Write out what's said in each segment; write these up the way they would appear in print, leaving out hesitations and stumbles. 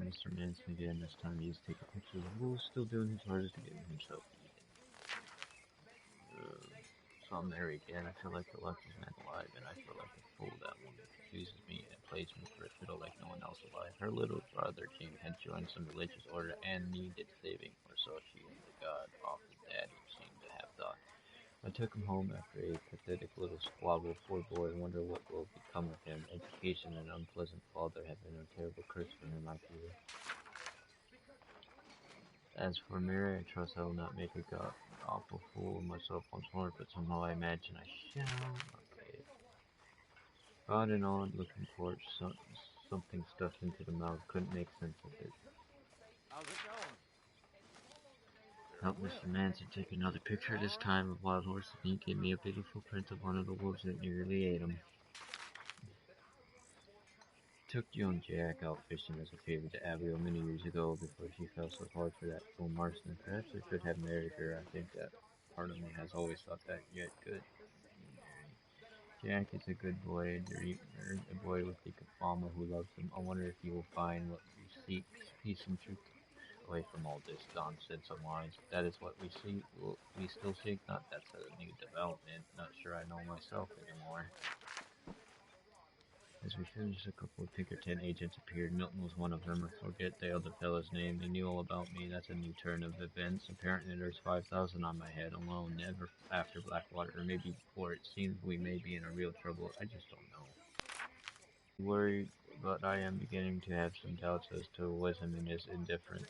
Mr. Manson again. This time he's taking pictures of wolves, still doing his hardest to get himself eaten. So I'm there again. I feel like the luckiest man alive, and I feel like a fool. That woman accuses me and plays me for a fiddle like no one else alive. Her little brother King had joined some religious order and needed saving, or so she and the god of the daddy seemed to have thought. I took him home after a pathetic little squabble. Poor boy, I wonder what will become of him. Education and an unpleasant father have been a terrible curse for him, I fear. As for Mary, I trust I will not make a awful fool of myself once more, but somehow I imagine I shall. Okay. God and on looking for it, something stuffed into the mouth, couldn't make sense of it. How's it going? Help Mr. Manson take another picture, this time of Wild Horse, and he gave me a beautiful print of one of the wolves that nearly ate him. Took young Jack out fishing as a favor to Abigail many years ago before she fell so hard for that fool Marston. Perhaps I could have married her. I think that part of me has always thought that, yet good. Jack is a good boy, a boy with a mama who loves him. I wonder if he will find what we seek, peace and truth. Away from all this nonsense of lines. That is what we seek. We still seek. Not that's a new development. Not sure I know myself anymore. As we finished, a couple of Pinkerton agents appeared. Milton was one of them. I forget the other fellow's name. They knew all about me. That's a new turn of events. Apparently there's 5,000 on my head alone. Never after Blackwater, or maybe before. It seems we may be in a real trouble. I just don't know. Worried, but I am beginning to have some doubts as to wisdom in his indifference.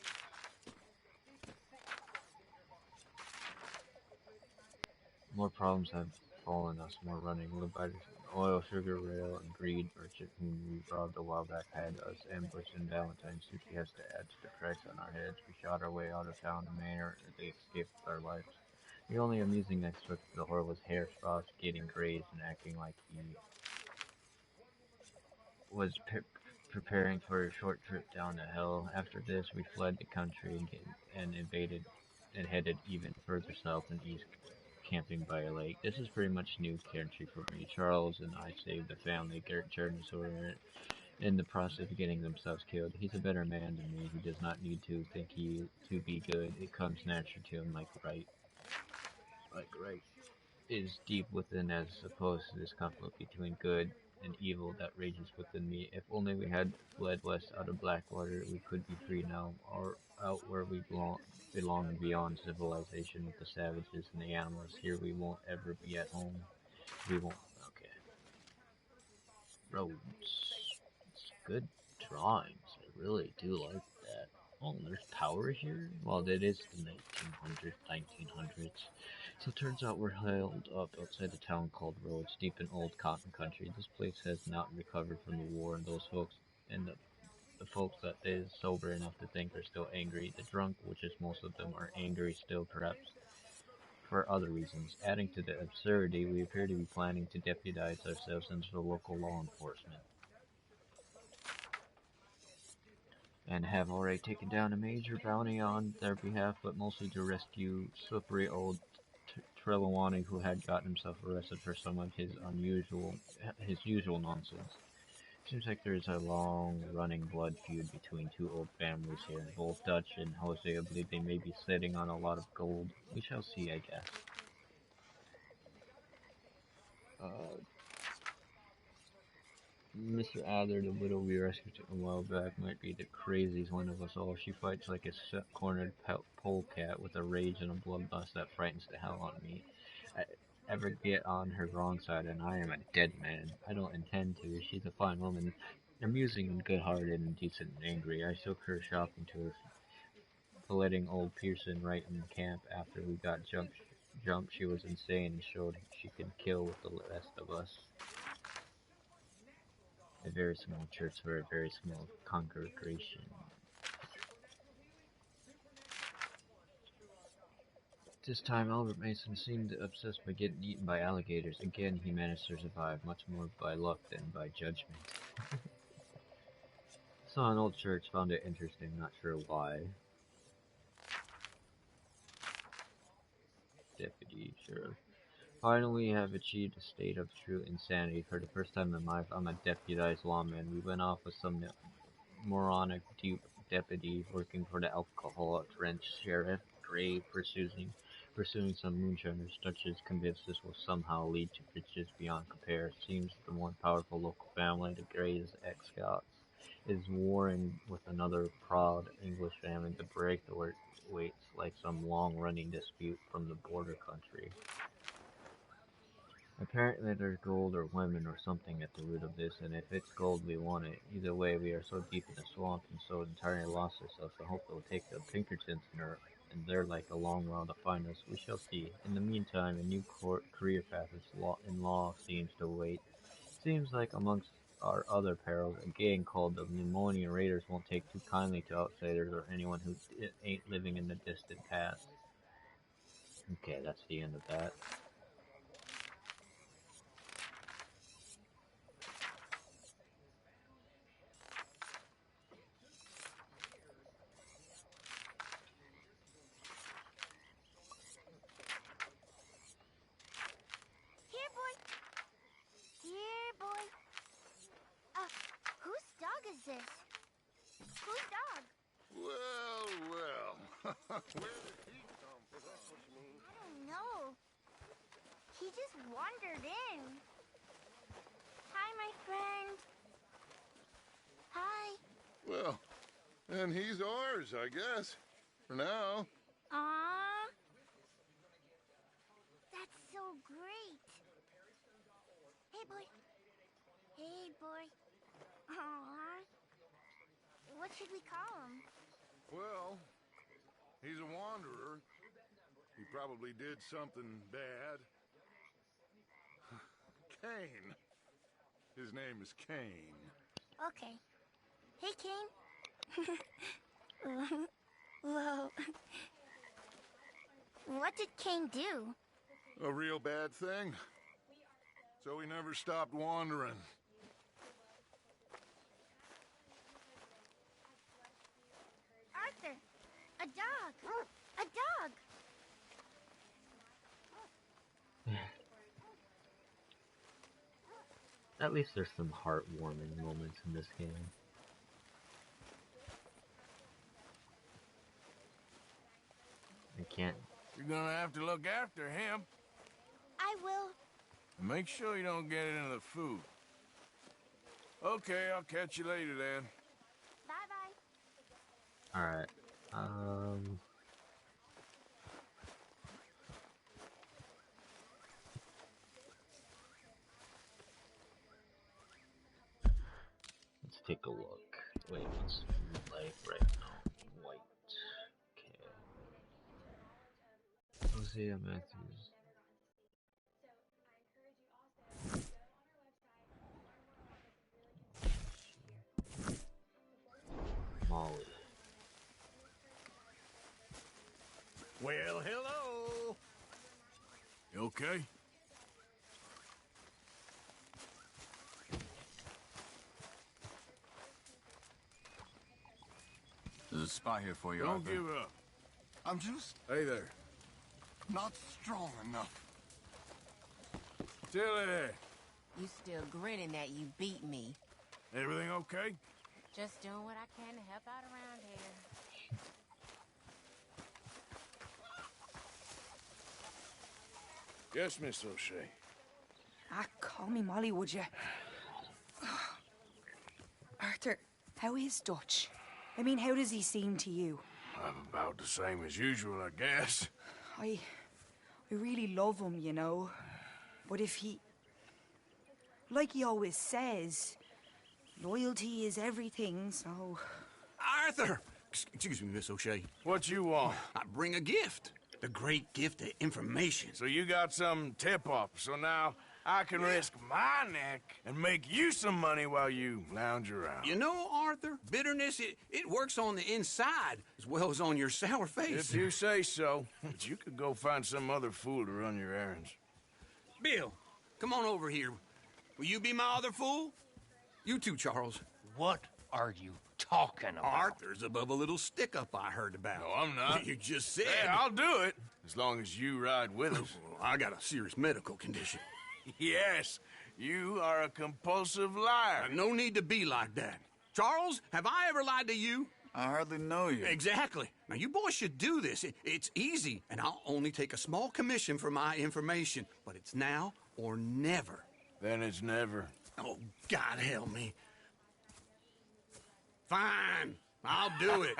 More problems have fallen us, more running. By the oil, sugar, rail, and greed merchant whom we robbed a while back had us ambushed in Valentine. Suki has to add to the price on our heads. We shot our way out of town in manner they escaped with our lives. The only amusing aspect of the horror was Herr Frost getting grazed and acting like he was preparing for a short trip down to hell. After this, we fled the country and invaded and headed even further south and east, camping by a lake. This is pretty much new country for me. Charles and I saved the family. Gert Journeys were in the process of getting themselves killed. He's a better man than me. He does not need to think he to be good. It comes natural to him, like right is deep within, as opposed to this conflict between good and evil that rages within me. If only we had fled west out of Blackwater, we could be free now, or out where we belong beyond civilization with the savages and the animals. Here we won't ever be at home. We won't. Okay. Roads. It's good drawings. I really do like that. Oh, there's power here? Well, that is the 1900s. So it turns out we're held up outside the town called Rhodes, deep in old cotton country. This place has not recovered from the war, and those folks and the folks that is sober enough to think are still angry. The drunk, which is most of them, are angry still, perhaps for other reasons. Adding to the absurdity, we appear to be planning to deputize ourselves into the local law enforcement, and have already taken down a major bounty on their behalf, but mostly to rescue slippery old Trelawney, who had gotten himself arrested for some of his usual nonsense. Seems like there's a long-running blood feud between two old families here. Both Dutch and Jose believe they may be sitting on a lot of gold. We shall see, I guess. Uh, Mr. Adler, the widow we rescued a while back, might be the craziest one of us all. She fights like a cornered polecat with a rage and a bloodlust that frightens the hell out of me. I ever get on her wrong side, and I am a dead man. I don't intend to. She's a fine woman, amusing and good-hearted and decent and angry. I took her shopping to her, letting old Pearson right in camp after we got jumped. She was insane and showed she could kill with the rest of us. A very small church for a very small congregation. This time Albert Mason seemed obsessed by getting eaten by alligators. Again, he managed to survive, much more by luck than by judgment. Saw an old church, found it interesting, not sure why. Deputy Sheriff. Finally, have achieved a state of true insanity. For the first time in my life, I'm a deputized lawman. We went off with some moronic dupe deputy working for the alcoholic ranch sheriff, Gray, pursuing some moonshiners. Dutch is convinced this will somehow lead to riches beyond compare. Seems the more powerful local family, the Grays ex-Scots, is warring with another proud English family to break the weights like some long-running dispute from the border country. Apparently there's gold or women or something at the root of this, and if it's gold we want it. Either way, we are so deep in the swamp and so entirely lost ourselves, I hope they'll take the Pinkertons and they're like a long while to find us. We shall see. In the meantime, a new career path in law seems to wait. Seems like amongst our other perils, a gang called the Pneumonia Raiders won't take too kindly to outsiders or anyone who ain't living in the distant past. Okay, that's the end of that. Here, boy. Here, boy. Whose dog is this? Whose dog? Well, well. Where did he come from? That's what you mean. I don't know. He just wandered in. Hi, my friend. Hi. Well, and he's ours, I guess. For now. Aww. That's so great. Hey, boy. Hey, boy. Aww. What should we call him? Well, he's a wanderer. He probably did something bad. Kane. His name is Kane. Okay. Hey, Kane. Whoa. What did Kane do? A real bad thing. So he never stopped wandering. At least there's some heartwarming moments in this game. I can't. You're gonna have to look after him. I will. Make sure you don't get it into the food. Okay, I'll catch you later then. Bye-bye. Alright. Let's take a look. Wait, what's food like right now? White. Okay. Hosea Matthews. Molly. Well, hello. You okay? There's a spot here for you, Don't Arthur. give up. I'm just Hey there. not strong enough. Tilly, You still grinning that you beat me. everything okay? Just doing what I can to help out around here. Yes, Miss O'Shea. Ah, call me Molly, would you? Arthur, how is Dutch? I mean, how does he seem to you? I'm about the same as usual, I guess. I really love him, you know. But if he... Like he always says, loyalty is everything, so... Arthur! Excuse me, Miss O'Shea. What you want? I bring a gift. The great gift of information. So you got some tip-off, so now I can risk my neck and make you some money while you lounge around. You know, Arthur, bitterness, it works on the inside as well as on your sour face. If you say so, but you could go find some other fool to run your errands. Bill, come on over here. Will you be my other fool? You too, Charles. What are you talking about? Arthur's above a little stick-up I heard about. No, I'm not. You just said... Hey, I'll do it, as long as you ride with us. I got a serious medical condition. Yes, you are a compulsive liar. No need to be like that. Charles, have I ever lied to you? I hardly know you. Exactly. Now, you boys should do this. It's easy, and I'll only take a small commission for my information. But it's now or never. Then it's never. Oh, God help me. Fine. I'll do it.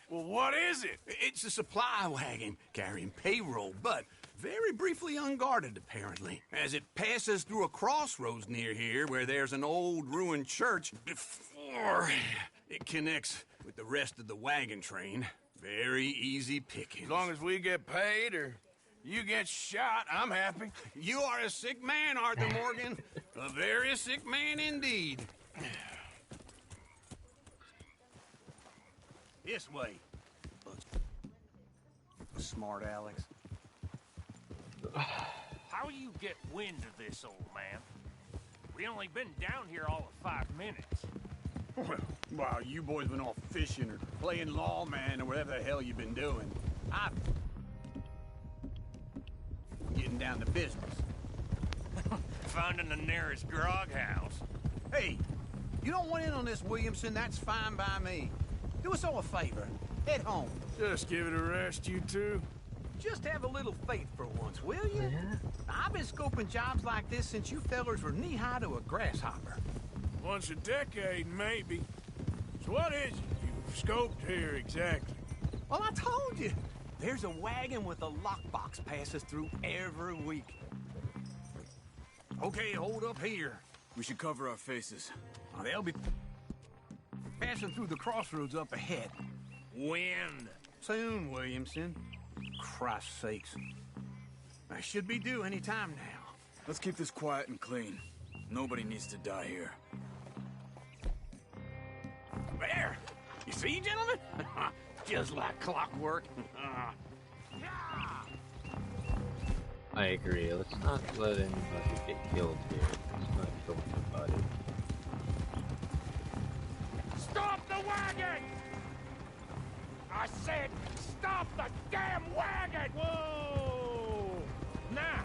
Well, what is it? It's a supply wagon carrying payroll, but very briefly unguarded, apparently. As it passes through a crossroads near here where there's an old ruined church before it connects with the rest of the wagon train. Very easy pickings. As long as we get paid or you get shot, I'm happy. You are a sick man, Arthur Morgan. A very sick man indeed. This way. Smart Alex. How you get wind of this, old man? We only been down here all of 5 minutes. Well, while you boys been off fishing or playing lawman or whatever the hell you've been doing, I've... getting down to business. Finding the nearest grog house. Hey, you don't want in on this, Williamson, that's fine by me. Do us all a favor. Head home. Just give it a rest, you two. Just have a little faith for once, will you? Yeah. I've been scoping jobs like this since you fellers were knee-high to a grasshopper. Once a decade, maybe. So what is it you've scoped here exactly? Well, I told you. There's a wagon with a lockbox passes through every week. Okay, hold up here. We should cover our faces. Now, they'll be passing through the crossroads up ahead. When? Soon, Williamson. Christ's sakes. I should be due any time now. Let's keep this quiet and clean. Nobody needs to die here. There! You see, gentlemen? Just like clockwork. I agree. Let's not let anybody get killed here. Let's not kill anybody. Stop the wagon! I said, stop the damn wagon! Whoa! Now,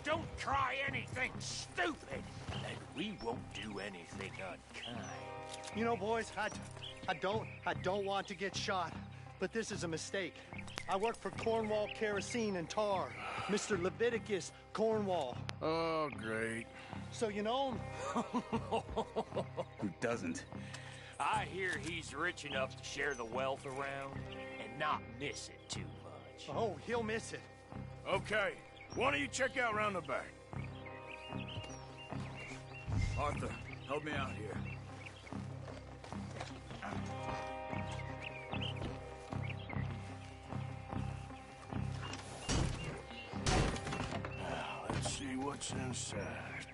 don't try anything stupid, and we won't do anything unkind. You know, boys, I don't want to get shot, but this is a mistake. I work for Cornwall Kerosene and Tar, Mr. Leviticus Cornwall. Oh, great. So you know him? Who doesn't? I hear he's rich enough to share the wealth around and not miss it too much. Oh, he'll miss it. Okay, why don't you check out round the back? Arthur, help me out here. Let's see what's inside.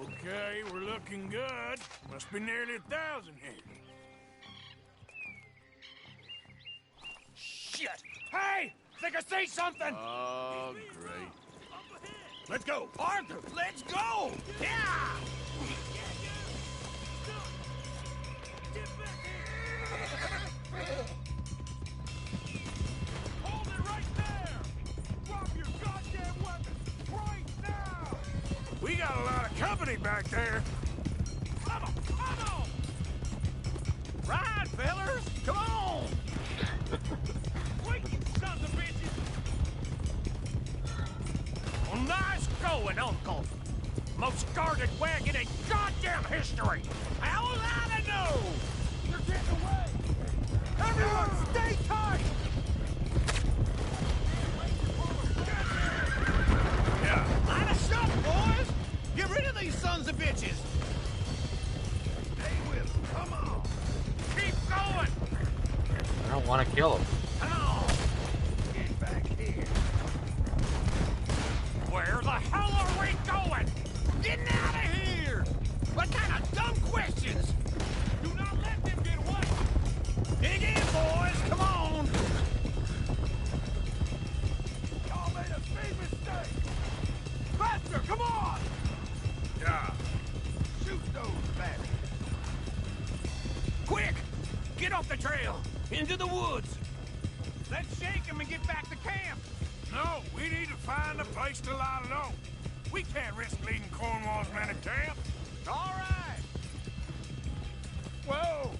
Okay, we're looking good. Must be nearly 1,000 here. Shit! Hey! Think I see something! Oh, great. Let's go! Arthur, let's go! Yeah! Hold it right there! Drop your goddamn weapons right now! We got a lot of company back there. Come on! Come on! Ride, fellers! Come on! Wait, you sons of bitches! Well, nice going, Uncle! Most guarded wagon in goddamn history! How was I to know? You're getting away! Everyone, stay tight! Yeah. Line us up, boys! Get rid of these sons of bitches! Hey, Will, come on. Keep going! I don't want to kill him. Come on! Get back here. Where the hell are we going? Getting out of here! What kind of dumb questions? Do not let them get away! Dig in, boys! Come on! Y'all made a big mistake. Faster, come on! Yeah. Shoot those bastards. Quick! Get off the trail! Into the woods! Let's shake him and get back to camp! No, we need to find a place to lie low. We can't risk leading Cornwall's men to camp. All right! Whoa!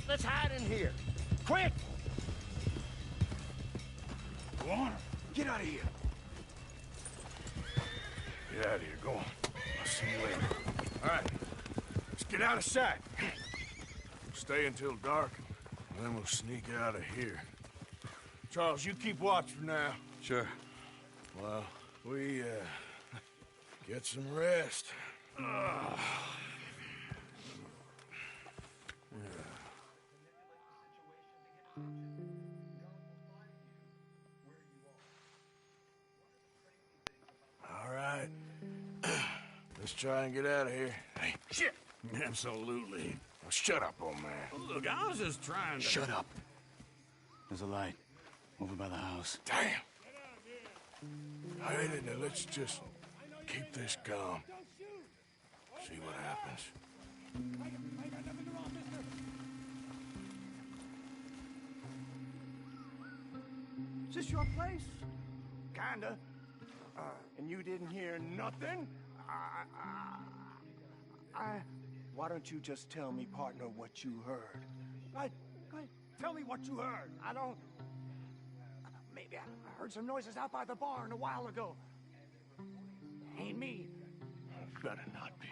Let's hide in here. Quick! Go on. Get out of here. Get out of here. Go on. I'll see you later. All right. Let's get out of sight. Stay until dark, and then we'll sneak out of here. Charles, you keep watch for now. Sure. Well, we, get some rest. All right. Let's try and get out of here. Hey, shit! Absolutely. Now shut up, old man. Look, I was just trying to... Shut up. There's a light over by the house. Damn! All right, now let's just keep this calm. See what happens. Is this your place? Kinda. And you didn't hear nothing? Why don't you just tell me, partner, what you heard? Tell me what you heard. I don't... Maybe I heard some noises out by the barn a while ago. Ain't me. Better not be.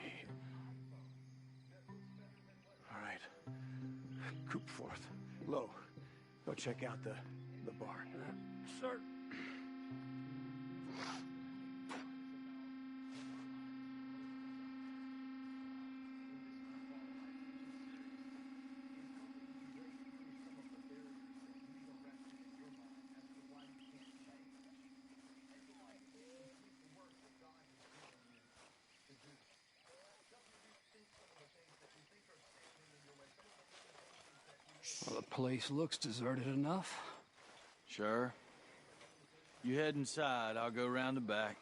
All right. Coopforth. Low. Go check out the barn. Sir. Well, the place looks deserted enough. Sure. You head inside, I'll go round the back.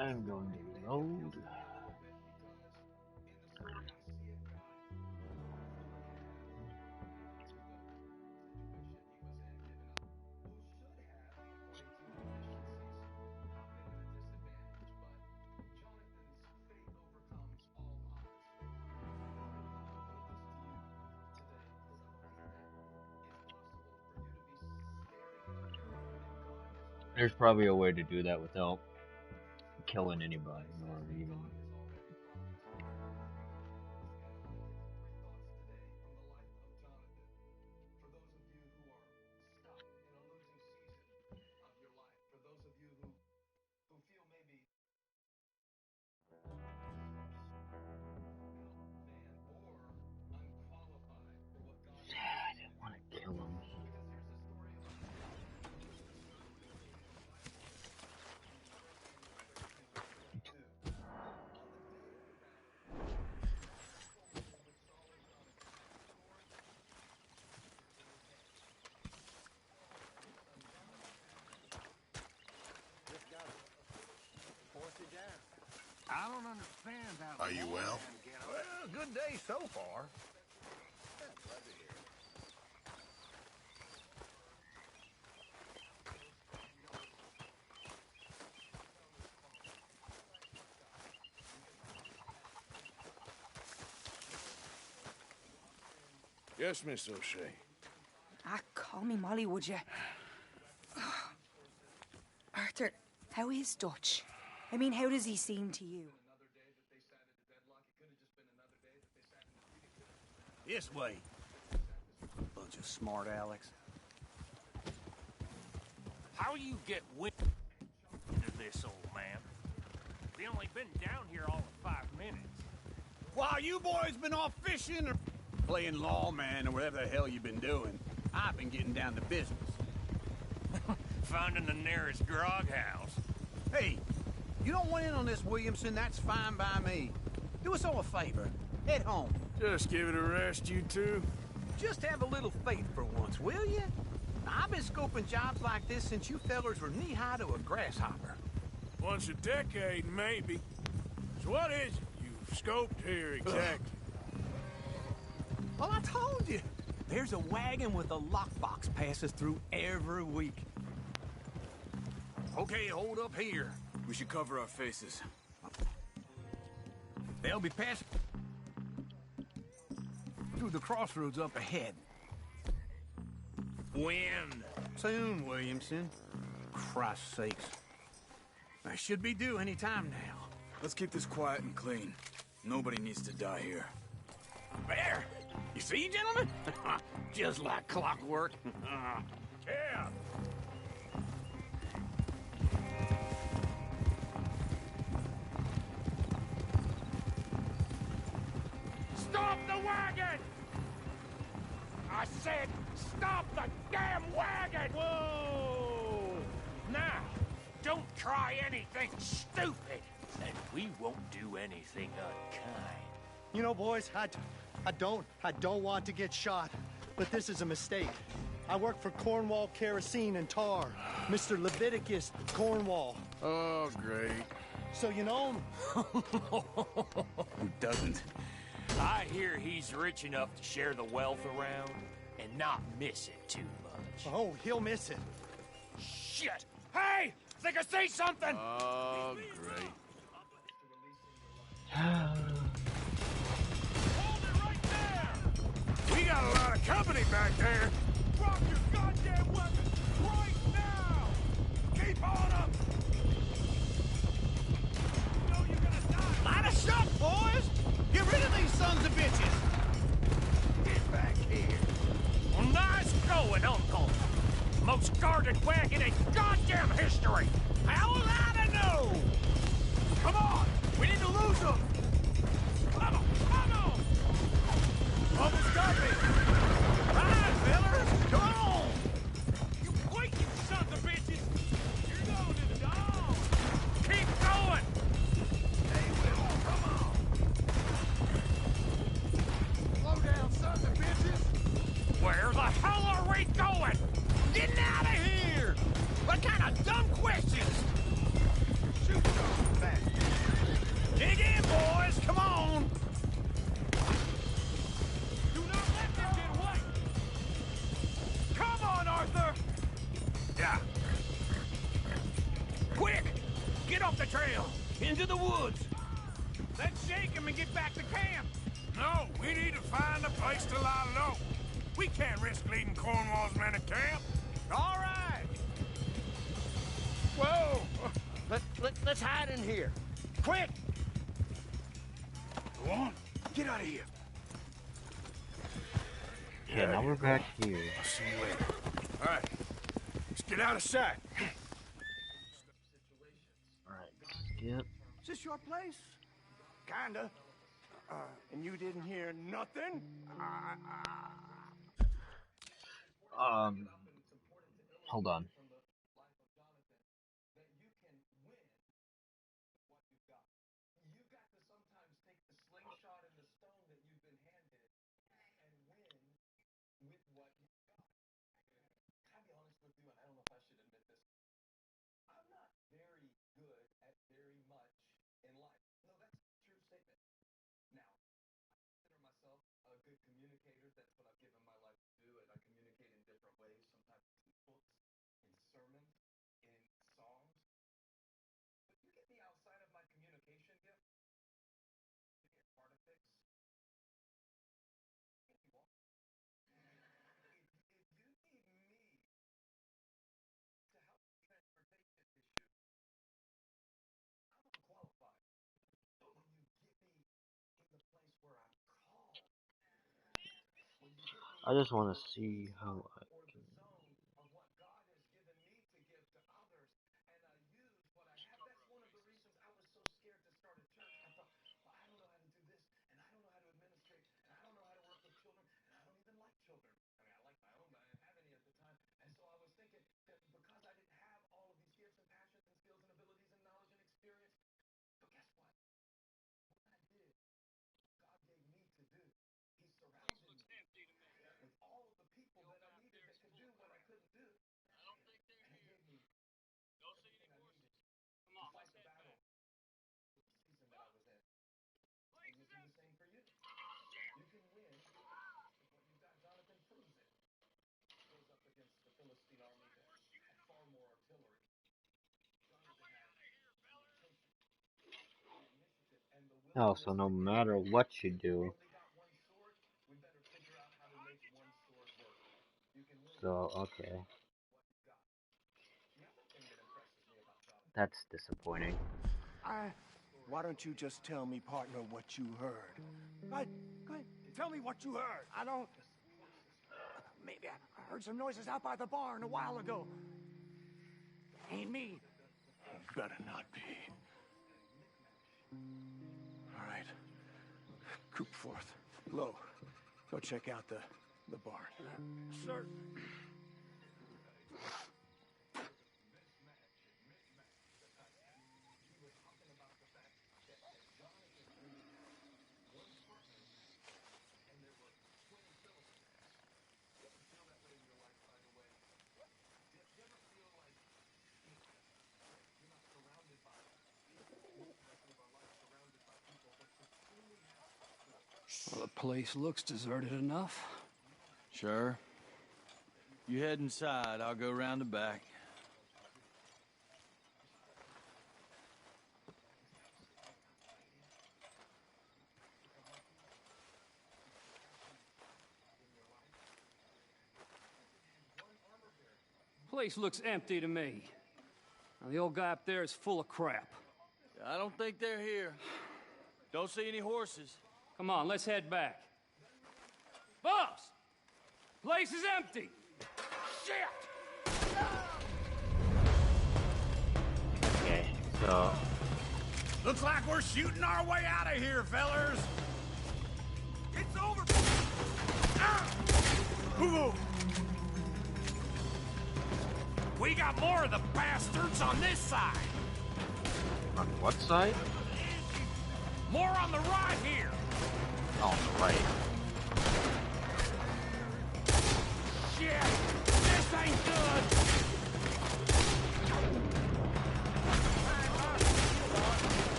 I'm going to reload. There's probably a way to do that without killing anybody or even. I didn't want to kill him. I don't understand how... Are you well? Well, good day so far. Yes, Miss O'Shea. Ah, call me Molly, would you? Arthur, how is Dutch? I mean, how does he seem to you? This way. Bunch of smart Alex. How you get wind of this, old man? We only been down here all of 5 minutes. While you boys been off fishing or playing lawman or whatever the hell you've been doing, I've been getting down to business. Finding the nearest grog house. Hey, you don't want in on this, Williamson, that's fine by me. Do us all a favor. Head home. Just give it a rest, you two. Just have a little faith for once, will you? I've been scoping jobs like this since you fellers were knee-high to a grasshopper. Once a decade, maybe. So what is it you've scoped here exactly? Well, I told you. There's a wagon with a lockbox passes through every week. Okay, hold up here. We should cover our faces. They'll be passing through the crossroads up ahead. When? Soon, Williamson. Christ's sakes. I should be due any time now. Let's keep this quiet and clean. Nobody needs to die here. There! You see, gentlemen? Just like clockwork. Yeah. Stop the wagon! I said, stop the damn wagon! Whoa! Now, don't try anything stupid, and we won't do anything unkind. You know, boys, I don't want to get shot, but this is a mistake. I work for Cornwall Kerosene and Tar, Mr. Leviticus Cornwall. Oh, great. So you know him? Who doesn't? I hear he's rich enough to share the wealth around and not miss it too much. Oh, he'll miss it. Shit! Hey! Think I see something! Oh, great. Hold it right there! We got a lot of company back there. Drop your goddamn weapon right now! Keep on up! You know you're gonna die! Light us up, boys! Get rid of these sons of bitches! Get back here! Well, nice going, Uncle! Most guarded wagon in goddamn history! How was I to know? Come on! We need to lose them! Come on! Come on! Almost got me! Right, fellers! Come on! You wait, you sons of bitches! You're going to the dog! Keep going! Hey, Will, come on! Slow down, sons of bitches! Where the hell are we going? Getting out of here! What kind of dumb questions? Shoot something back. the trail! Into the woods! Let's shake him and get back to camp! No, we need to find a place to lie low. We can't risk leading Cornwall's men to camp. All right! Whoa! Let's hide in here. Quick! Go on, get out of here. Okay, now we're back here. I'll see you later. All right, let's get out of sight. Alright, skip. Is this your place? Kinda. And you didn't hear nothing? Hold on. I just want to see how I can... Oh, so no matter what you do... So, okay. That's disappointing. Why don't you just tell me, partner, what you heard? Go ahead. Tell me what you heard. I don't... Maybe I heard some noises out by the barn a while ago. Ain't me. Better not be. All right. Coopforth. Low. Go check out the barn. Sir. Well, the place looks deserted enough. Sure. You head inside, I'll go round the back. Place looks empty to me. Now, the old guy up there is full of crap. I don't think they're here. Don't see any horses. Come on, let's head back. Boss! Place is empty! Shit! Okay, so... Looks like we're shooting our way out of here, fellers! It's over! Ooh. We got more of the bastards on this side! On what side? More on the right here! On the right. Shit! This ain't good!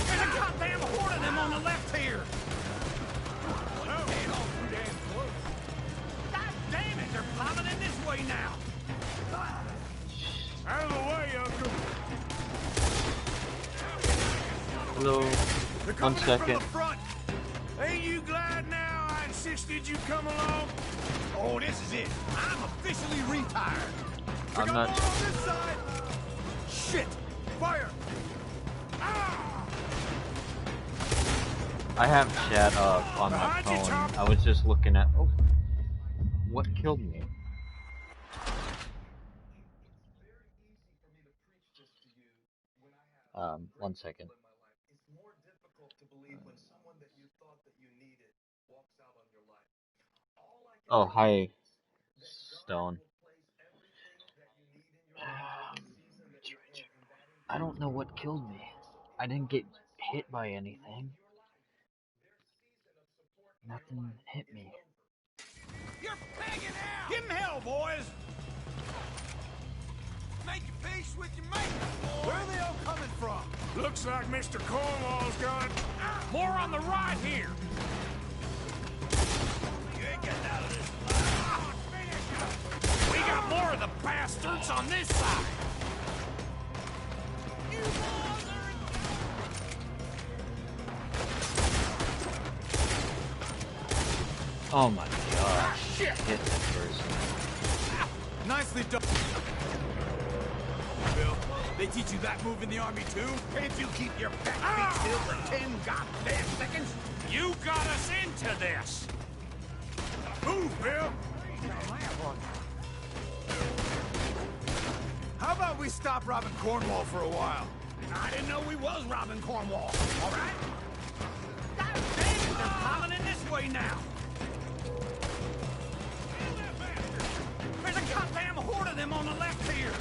There's a goddamn horde of them on the left here! God damn it, they're plowing in this way now! Out of the way, Uncle! Hello. They're 1 coming in from second. the front. Ain't you glad now I insisted you come along? Oh, this is it. I'm officially retired. We I'm got not. more on this side. Shit! Fire! I have chat up on my phone. I was just looking at. Oh, what killed me? 1 second. Oh, hi, Stone. I don't know what killed me. I didn't get hit by anything. Nothing hit me. You're pegging out! Give him hell, boys! Make your peace with your mate, boy! Where are they all coming from? Looks like Mr. Cornwall's gone. More on the right here. You ain't getting out of this. We got more of the bastards on this side. Oh my gosh. Hit the person. Nicely done. Bill, they teach you that move in the army too? Can't you keep your back feet still for 10 goddamn seconds? You got us into this. Move, Bill. How about we stop robbing Cornwall for a while? I didn't know we was robbing Cornwall. All right? God damn it, they're piling in this way now. There's a goddamn horde of them on the left here.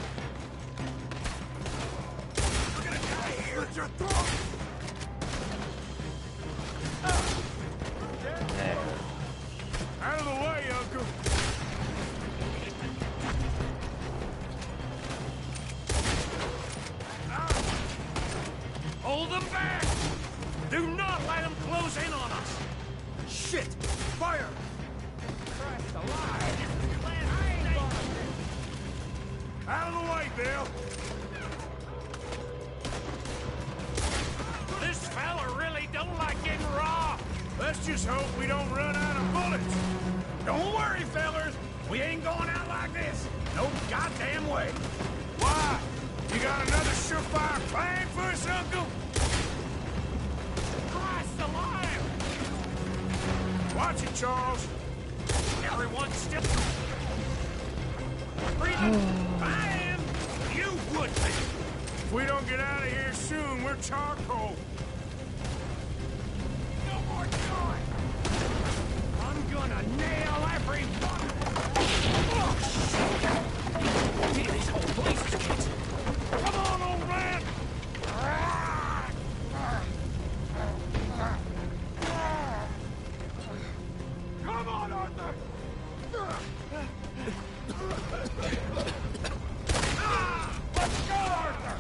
We're gonna die here. Slit your throat. There. Out of the way, Uncle. Hold them back. Do not let them close in on us. Shit! Fire! Christ alive. Out of the way, Bill. This fella really don't like getting robbed. Let's just hope we don't run out of bullets. Don't worry, fellers. We ain't going out like this. No goddamn way. Why? You got another surefire plan for us, Uncle? Christ alive. Watch it, Charles. Everyone's still breathing. I am. You would be. If we don't get out of here soon, we're charcoal. No more time. I'm gonna nail everybody. Oh, shit. These whole place is kids. Come on, old man. Come on, Arthur. Let's go, Arthur.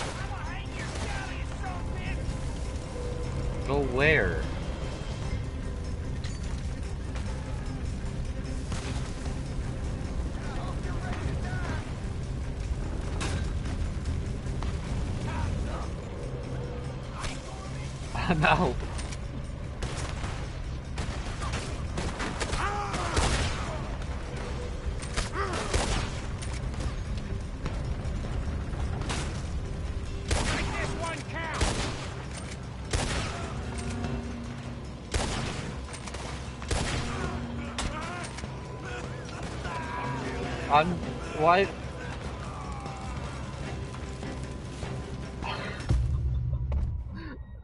I'm gonna hang your galley, you son of a bitch. Go where? I'm out. Make this one count. Why?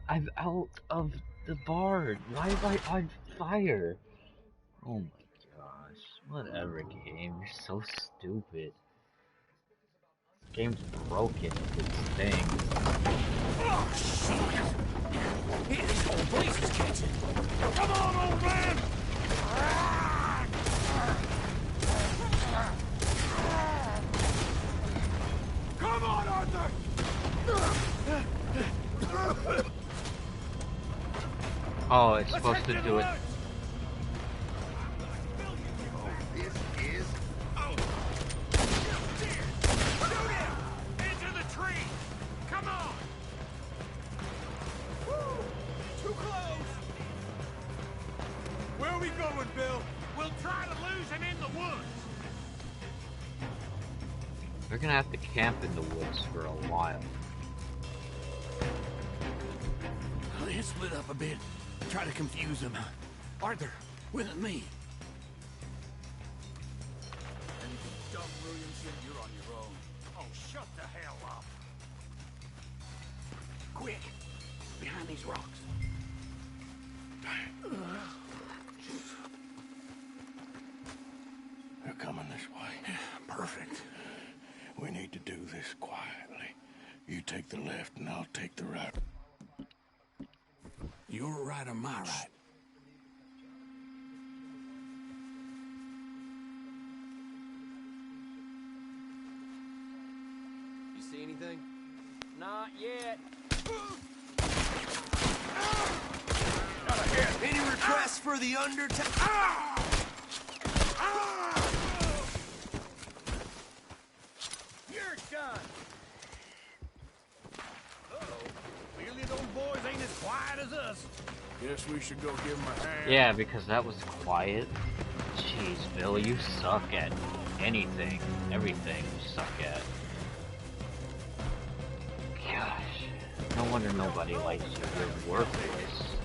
I'm out of the barn. Why am I on fire? Oh my gosh. Whatever, game. You're so stupid. This game's broken with its thing. Oh, shit. This whole place is catching. Come on, old man. Come on, Arthur. Oh, it's supposed to do it. This is... Oh. Into the tree. Come on. We're gonna have to camp in the woods for a while. Let's split up a bit. Try to confuse them. Arthur, with me. Anything dumb, Williamson, you're on your own. Oh, shut the hell up. Quick! Behind these rocks. They're coming this way. Perfect. We need to do this quietly. You take the left and I'll take the right. Your right or my right? You see anything? Not yet. Any requests for the Undertaker? You're done. Uh-oh. Clearly those boys ain't as quiet as us. Guess we should go give them a hand. Yeah, because that was quiet. Jeez, Bill, you suck at anything. Everything you suck at. Gosh, no wonder nobody likes you. You're worthless.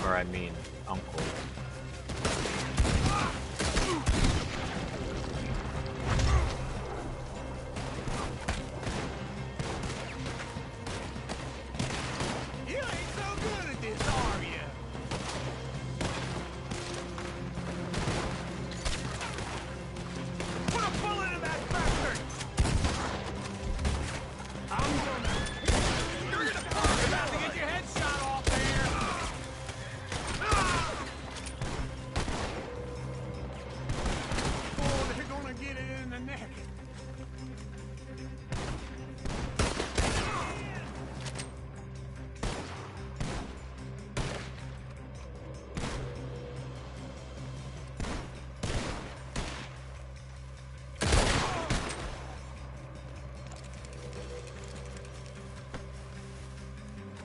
Or I mean, uncle. You ain't so good at this, are you? Put a bullet in that bastard! You're about to get your head shot off there! Oh, they're gonna get it in the neck.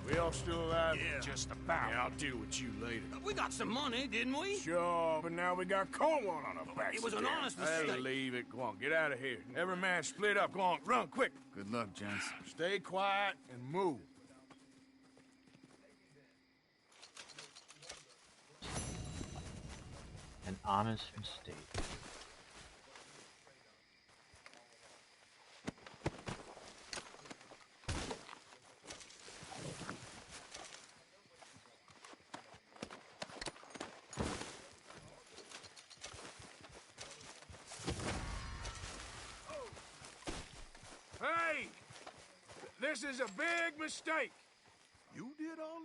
We all still alive? Yeah. Just about. Yeah, I'll deal with you later. We got some money, didn't we? Sure, but now we got Cornwall on our backs. It was an again. honest Hey, mistake. leave it. Go on, get out of here. Every man split up. Go on, run quick. Good luck, gents. Stay quiet and move. An honest mistake. Hey! This is a big mistake. You did all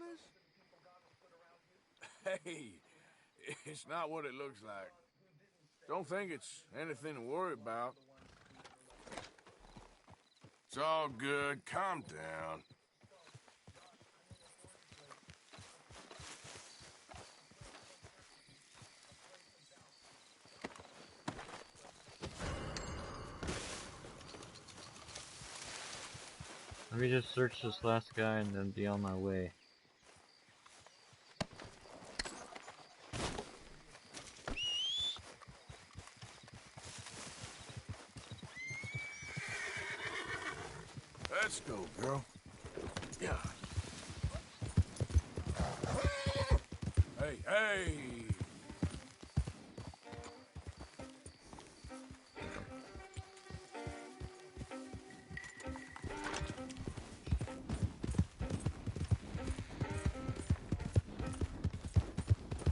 this? Hey, it's not what it looks like. Don't think it's anything to worry about. It's all good. Calm down. Let me just search this last guy and then be on my way. Let's go, girl. Yeah. Hey, hey!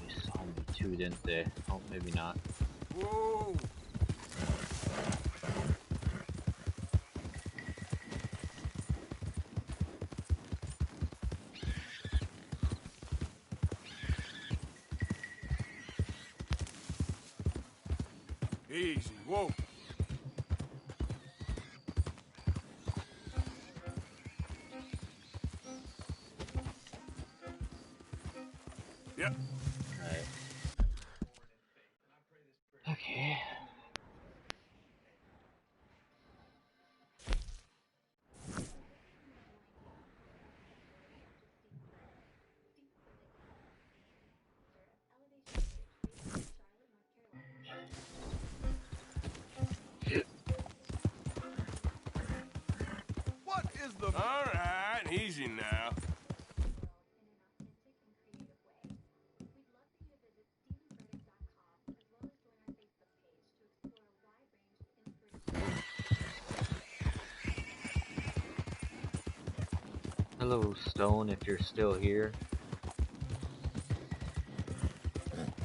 They saw me too, didn't they? Oh, maybe not. Whoa! Easy, whoa. Yep. Alright. Okay. the... All right, easy now. Hello, Stone, if you're still here.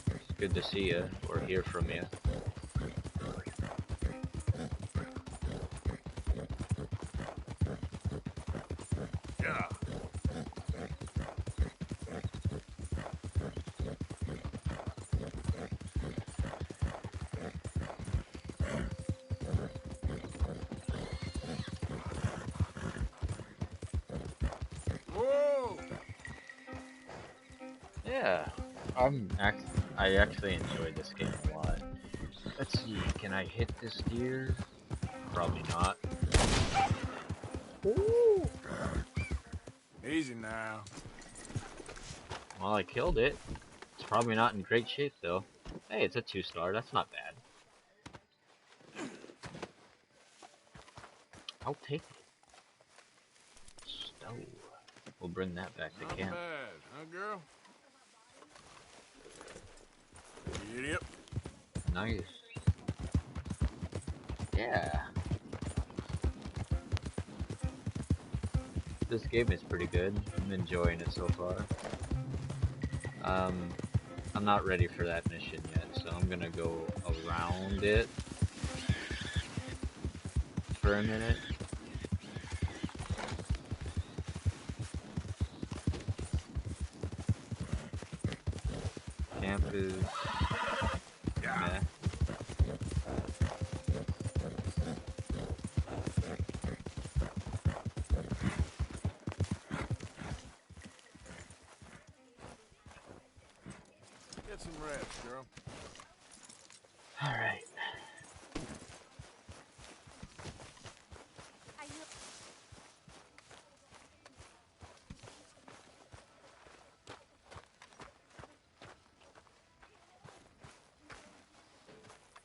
It's good to see you, or hear from you. Yeah. Whoa! Yeah, I actually enjoyed this game a lot. Let's see, can I hit this deer? Probably not. Ooh. Easy now. Well, I killed it. It's probably not in great shape though. Hey, it's a 2-star, that's not bad. I'll take it. Stove. We'll bring that back to camp. Not bad, huh, girl? Idiot. Nice. Yeah. This game is pretty good. I'm enjoying it so far. I'm not ready for that mission yet, so I'm gonna go around it for a minute. Camp is... Yeah. Get some rest, girl. All right.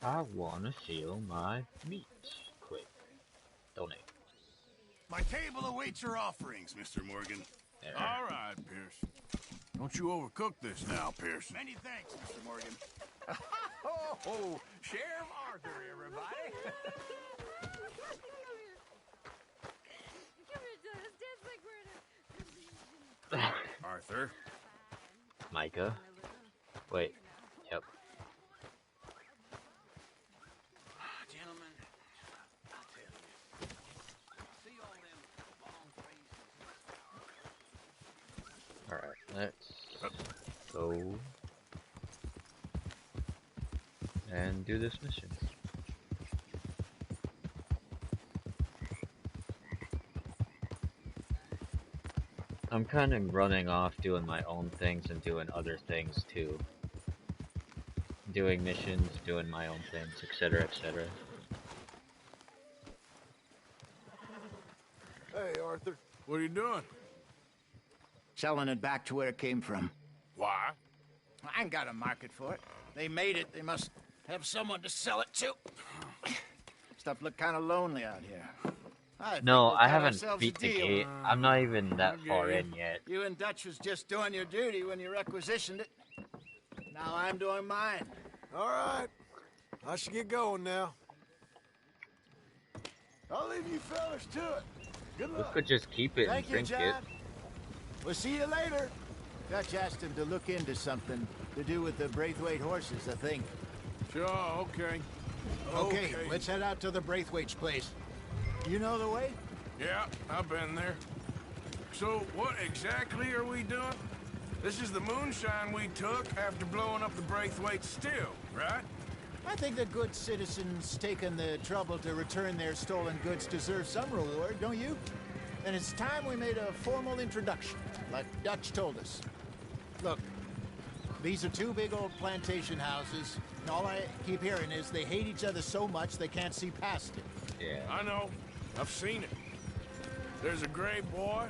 I wanna feel my meat quick. Donate. My table awaits your offerings, Mr. Morgan. There. All right, Pearson. Don't you overcook this now, Pearson. Many thanks, Mr. Morgan. Oh, Sheriff Arthur, everybody. Arthur. Micah. Wait. Yep. Gentlemen, I'll tell you. See all them long faces. Alright, let's go and do this mission. I'm kind of running off doing my own things and doing other things too. Doing missions, doing my own things, etc., etc. Hey, Arthur. What are you doing? Selling it back to where it came from. Why? I ain't got a market for it. They made it. They must have someone to sell it to. Stuff look kind of lonely out here. No, I haven't beat the gate. I'm not even that Okay. far in yet. You and Dutch was just doing your duty when you requisitioned it. Now I'm doing mine. All right. I should get going now. I'll leave you fellas to it. Good We luck. could just keep it and Thank you, drink it. John. We'll see you later. Dutch asked him to look into something to do with the Braithwaite horses, I think. Sure, okay. Okay, let's head out to the Braithwaite's place. You know the way? Yeah, I've been there. So, what exactly are we doing? This is the moonshine we took after blowing up the Braithwaite still, right? I think that good citizens taking the trouble to return their stolen goods deserve some reward, don't you? And it's time we made a formal introduction, like Dutch told us. Look, these are two big old plantation houses, and all I keep hearing is they hate each other so much they can't see past it. Yeah. I know. I've seen it. There's a gray boy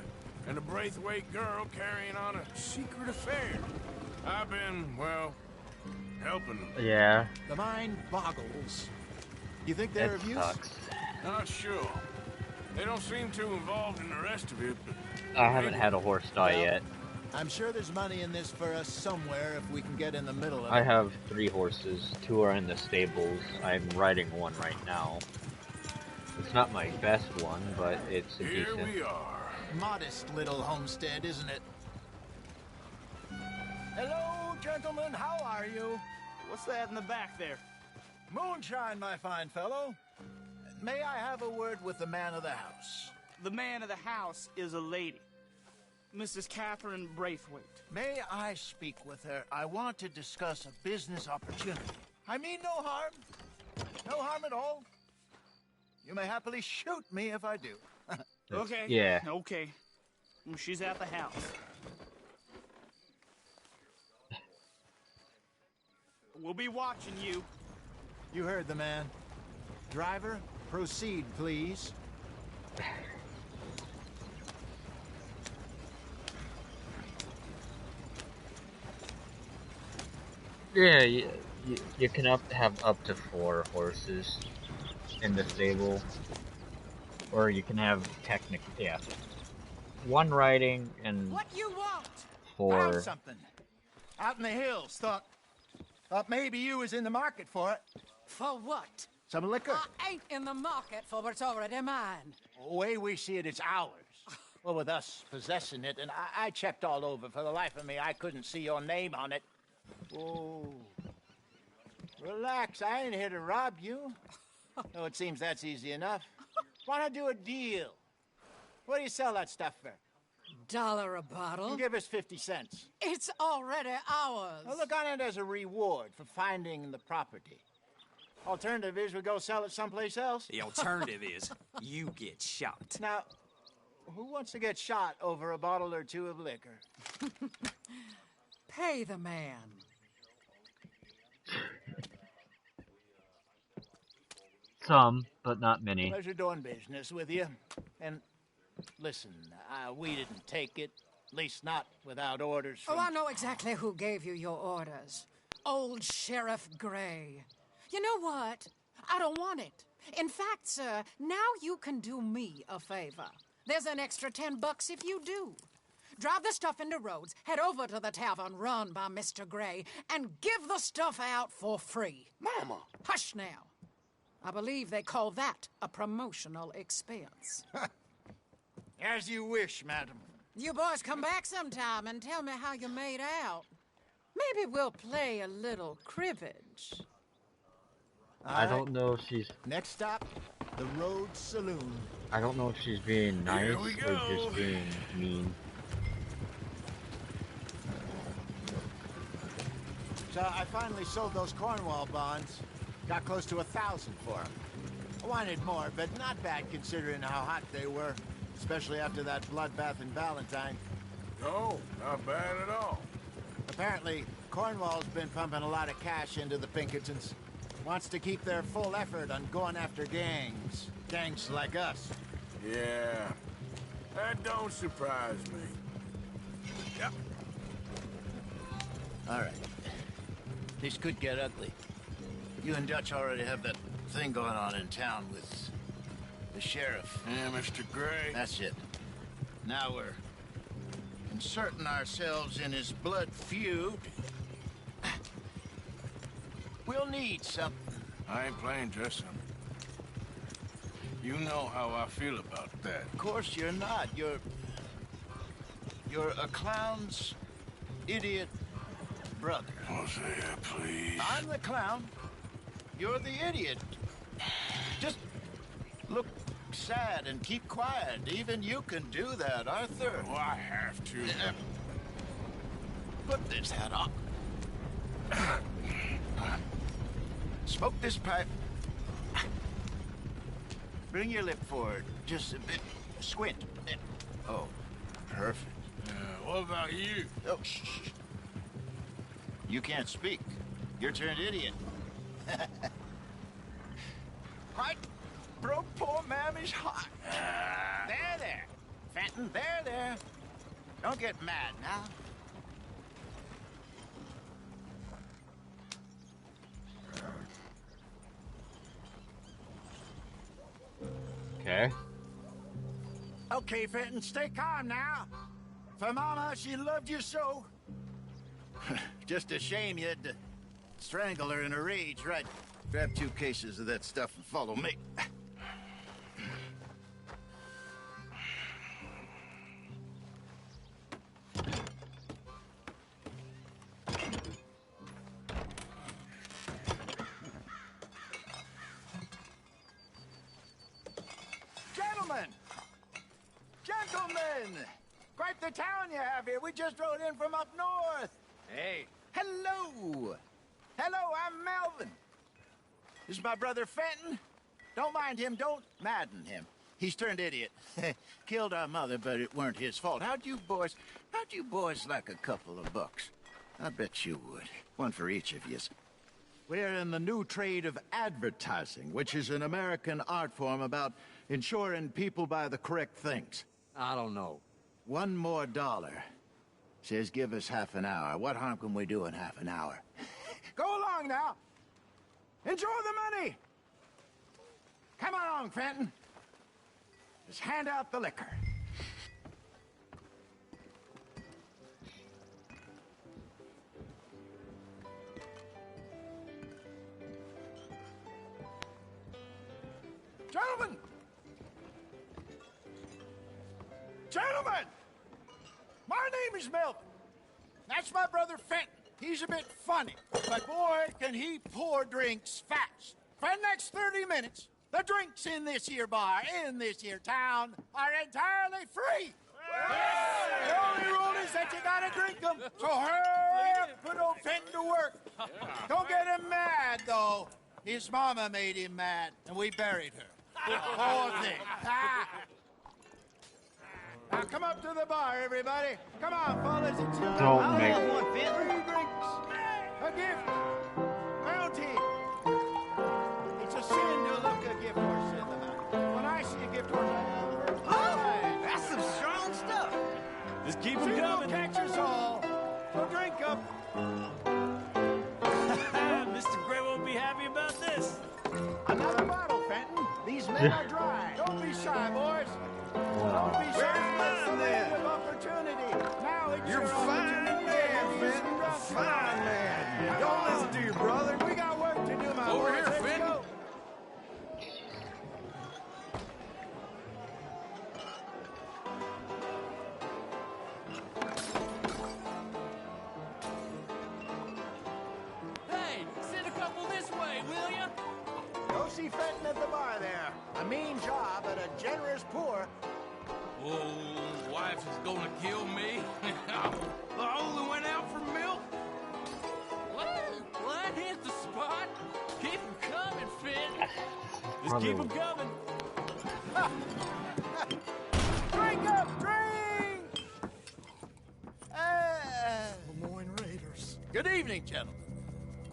and a Braithwaite girl carrying on a secret affair. I've been, well, helping them. Yeah. The mind boggles. You think they're It of use? sucks. Not sure. They don't seem too involved in the rest of it, but... I haven't had a horse die yet. I'm sure there's money in this for us somewhere if we can get in the middle of it. I have 3 horses. 2 are in the stables. I'm riding one right now. It's not my best one, but it's a Here decent... we are. Modest little homestead, isn't it? Hello, gentlemen. How are you? What's that in the back there? Moonshine, my fine fellow. May I have a word with the man of the house? The man of the house is a lady. Mrs. Catherine Braithwaite. May I speak with her? I want to discuss a business opportunity. I mean no harm. No harm at all. You may happily shoot me if I do. Okay. Yeah. Okay. Well, she's at the house. We'll be watching you. You heard the man. Driver, proceed, please. Yeah, you can have up to 4 horses in the stable. Or you can have technically, yeah. 1 riding and What you want? 4... Found something. Out in the hills. Thought maybe you was in the market for it. For what? Some liquor. I ain't in the market for what's already mine. The way we see it, it's ours. Well, with us possessing it, and I checked all over. For the life of me, I couldn't see your name on it. Oh. Relax, I ain't here to rob you. Oh, it seems that's easy enough. Why not do a deal? What do you sell that stuff for? $1 a bottle? Give us 50 cents. It's already ours. Well, look on it as a reward for finding the property. Alternative is we go sell it someplace else. The alternative is you get shot. Now, who wants to get shot over a bottle or 2 of liquor? Pay the man. Some, but not many. Pleasure doing business with you. And listen, we didn't take it. At least not without orders from... Oh, I know exactly who gave you your orders. Old Sheriff Gray. You know what? I don't want it. In fact, sir, now you can do me a favor. There's an extra $10 if you do. Drive the stuff into Rhodes, head over to the tavern run by Mr. Gray, and give the stuff out for free. Mama! Hush now. I believe they call that a promotional expense. As you wish, madam. You boys come back sometime and tell me how you made out. Maybe we'll play a little cribbage. I don't know if she's... Next stop, the Rhodes Saloon. I don't know if she's being nice or just being mean. So I finally sold those Cornwall bonds. Got close to 1,000 for them. I wanted more, but not bad considering how hot they were. Especially after that bloodbath in Valentine. No, not bad at all. Apparently, Cornwall's been pumping a lot of cash into the Pinkertons. Wants to keep their full effort on going after gangs. Gangs like us. Yeah, that don't surprise me. Yep. All right. This could get ugly. You and Dutch already have that thing going on in town with the sheriff. Yeah, Mr. Gray. That's it. Now we're inserting ourselves in his blood feud. We'll need something. I ain't playing dress up. You know how I feel about that. Of course you're not. You're a clown's idiot brother. Hosea, please. I'm the clown. You're the idiot. Just look sad and keep quiet. Even you can do that, Arthur. Oh, I have to. Put this hat on. Smoke this pipe. Bring your lip forward. Just a bit. Squint. Oh, perfect. What about you? Oh, shh. You can't speak. You're turned idiot. Right. Broke poor Mammy's heart. There. Fenton, there. Don't get mad now. Okay. Okay, Fenton, stay calm now. For Mama, she loved you so. Just a shame you had to strangle her in a rage, right? Grab 2 cases of that stuff and follow me. Gentlemen! Quite the town you have here. We just rode in from up north. Hey. Hello. Hello, I'm Melvin. This is my brother Fenton. Don't mind him. Don't madden him. He's turned idiot. Killed our mother, but it weren't his fault. How'd you boys like a couple of bucks? I bet you would. One for each of yous. We're in the new trade of advertising, which is an American art form about ensuring people buy the correct things. I don't know. $1 more. Says give us half an hour. What harm can we do in half an hour? Go along now. Enjoy the money. Come along, Fenton. Just hand out the liquor. Gentlemen! Gentlemen! My name is Melvin. That's my brother Fenton. He's a bit funny, but boy, can he pour drinks fast. For the next 30 minutes, the drinks in this here bar, in this here town, are entirely free. The only rule is that you gotta drink them. So hurry up, put old Fenton to work. Don't get him mad, though. His mama made him mad, and we buried her. Poor thing. Now come up to the bar, everybody. Come on, fellas. It's Don't make one, free drinks. A gift. Bounty. It's a sin to look a gift horse in the mouth. When I see a gift horse, I That's some strong stuff. Just keep see them no coming. catch us all. So drink up. Mr. Gray won't be happy about this. Another bottle, Fenton. These men are dry. Don't be shy, boys. Don't be shy. It's the land of opportunity. Now it's You're your fine opportunity. man, Fenton. Fine man. Don't listen to your brother. We got work to do, my Over boys. here, Let's Fenton. go. Hey, send a couple this way, will ya? Go see Fenton at the bar there. A mean job, but a generous pour. Oh, wife is gonna kill me. I only went out for milk. Well, that hit the spot. Keep them coming, Finn. Just keep them coming. Drink up, drink! Lemoyne Raiders. Good evening, gentlemen.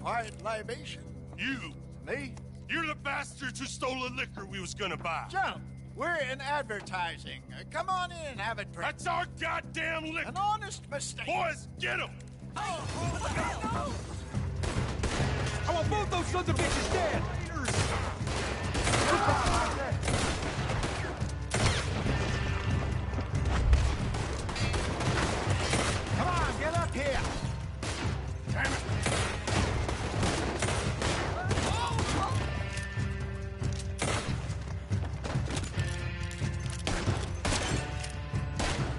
Quiet libation. You. Me? You're the bastards who stole the liquor we was gonna buy. Gentlemen, we're in advertising. Come on in and have a drink. That's our goddamn liquor. An honest mistake. Boys, get him! I want both those sons of bitches dead. Come on, get up here. Damn it.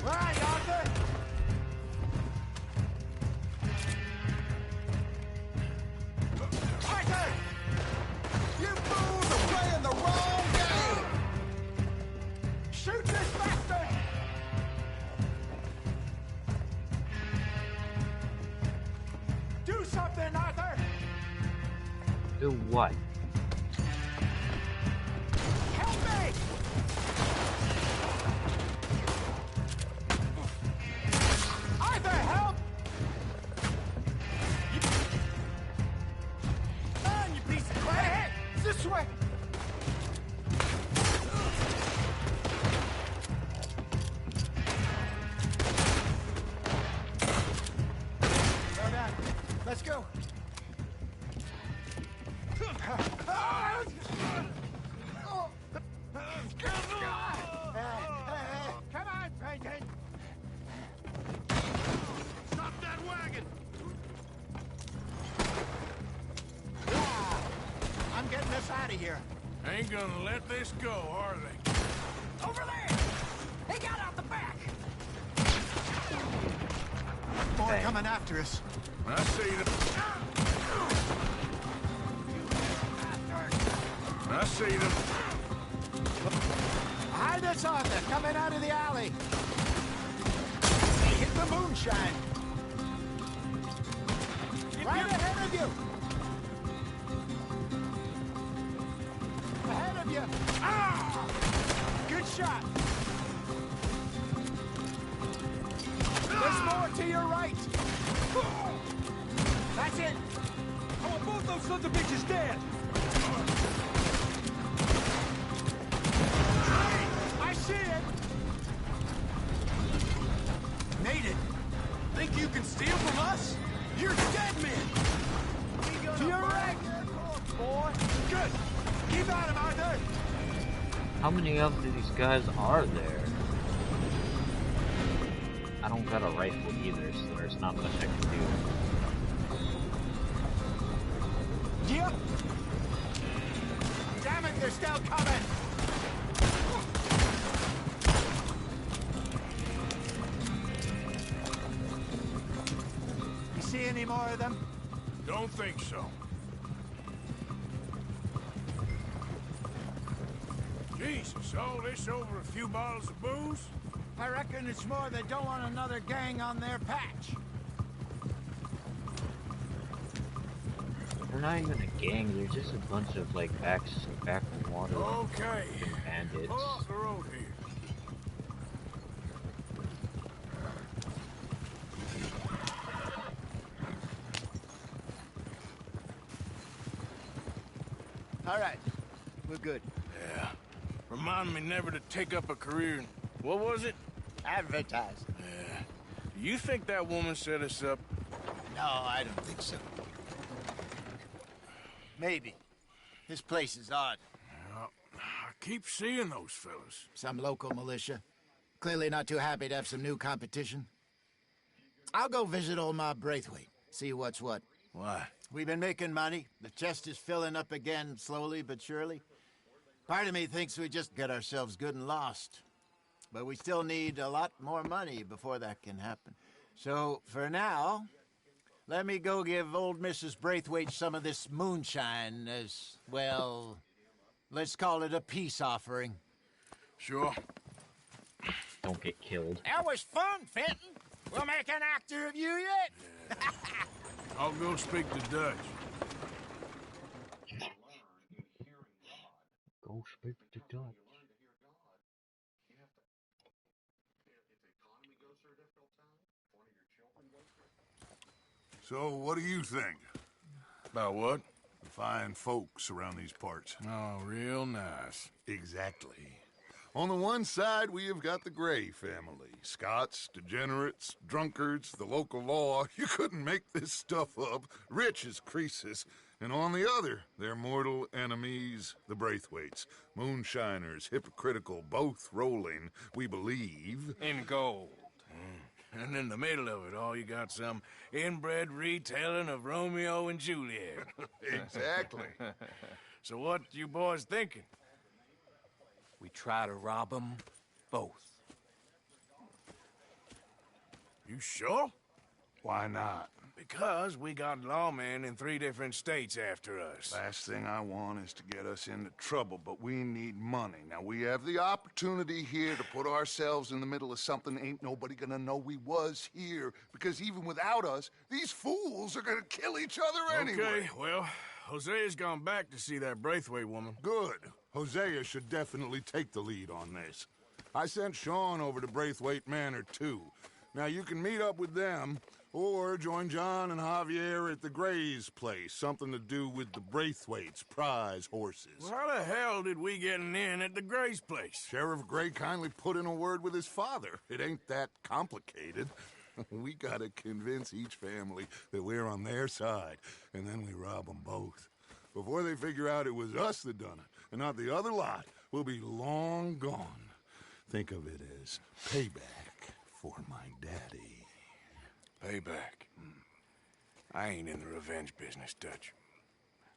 Right, Arthur. Arthur! You fools are playing the wrong game! Shoot this bastard! Do something, Arthur! Do what? Help me! Arthur, help! Come on, you piece of crap! Hey, this way! Well done. Let's go. us out of here. Ain't gonna let this go, are they? Over there! They got out the back! More coming after us. I see them. I see them. Behind us, Arthur, coming out of the alley. Hit the moonshine. Right ahead of you. Ahead of you. Ah! Good shot. There's more to your right. That's it. I want both those sons of bitches dead. I see it. Made it. Think you can steal from us? You're dead men. To your right. Boy. Good. Keep at him, Arthur. How many of these guys are there? I don't got a rifle either, so there's not much I can do. Yep. Damn it, they're still coming. You see any more of them? Don't think so. Jesus, all this over a few bottles of booze? I reckon it's more they don't want another gang on their patch. They're not even a gang, they're just a bunch of, like, backwater Okay. bandits. Pull off the road here. All right, we're good. Yeah. Remind me never to take up a career in... What was it? Advertising. Yeah. Do you think that woman set us up? No, I don't think so. Maybe. This place is odd. Well, I keep seeing those fellas. Some local militia. Clearly not too happy to have some new competition. I'll go visit old Ma Braithwaite, see what's what. Why? We've been making money. The chest is filling up again, slowly but surely. Part of me thinks we just get ourselves good and lost. But we still need a lot more money before that can happen. So, for now, let me go give old Mrs. Braithwaite some of this moonshine as, well, let's call it a peace offering. Sure. Don't get killed. That was fun, Fenton. We'll make an actor of you yet. I'll go speak to Dutch. Go speak to Dutch. So, what do you think? About what? The fine folks around these parts. Oh, real nice. Exactly. On the one side, we have got the Gray family. Scots, degenerates, drunkards, the local law. You couldn't make this stuff up. Rich as Croesus. And on the other, their mortal enemies, the Braithwaites. Moonshiners, hypocritical, both rolling, we believe. In gold. And in the middle of it all, you got some inbred retelling of Romeo and Juliet. Exactly. So what you boys thinking? We try to rob them both. You sure? Why not? Because we got lawmen in 3 different states after us. Last thing I want is to get us into trouble, but we need money. Now, we have the opportunity here to put ourselves in the middle of something ain't nobody gonna know we was here, because even without us, these fools are gonna kill each other anyway. Okay, well, Hosea's gone back to see that Braithwaite woman. Good. Hosea should definitely take the lead on this. I sent Sean over to Braithwaite Manor, too. Now, you can meet up with them, or join John and Javier at the Gray's place. Something to do with the Braithwaite's prize horses. Well, how the hell did we get in at the Gray's place? Sheriff Gray kindly put in a word with his father. It ain't that complicated. We gotta convince each family that we're on their side, and then we rob them both. Before they figure out it was us that done it, and not the other lot, we'll be long gone. Think of it as payback for my daddy. Payback. I ain't in the revenge business, Dutch.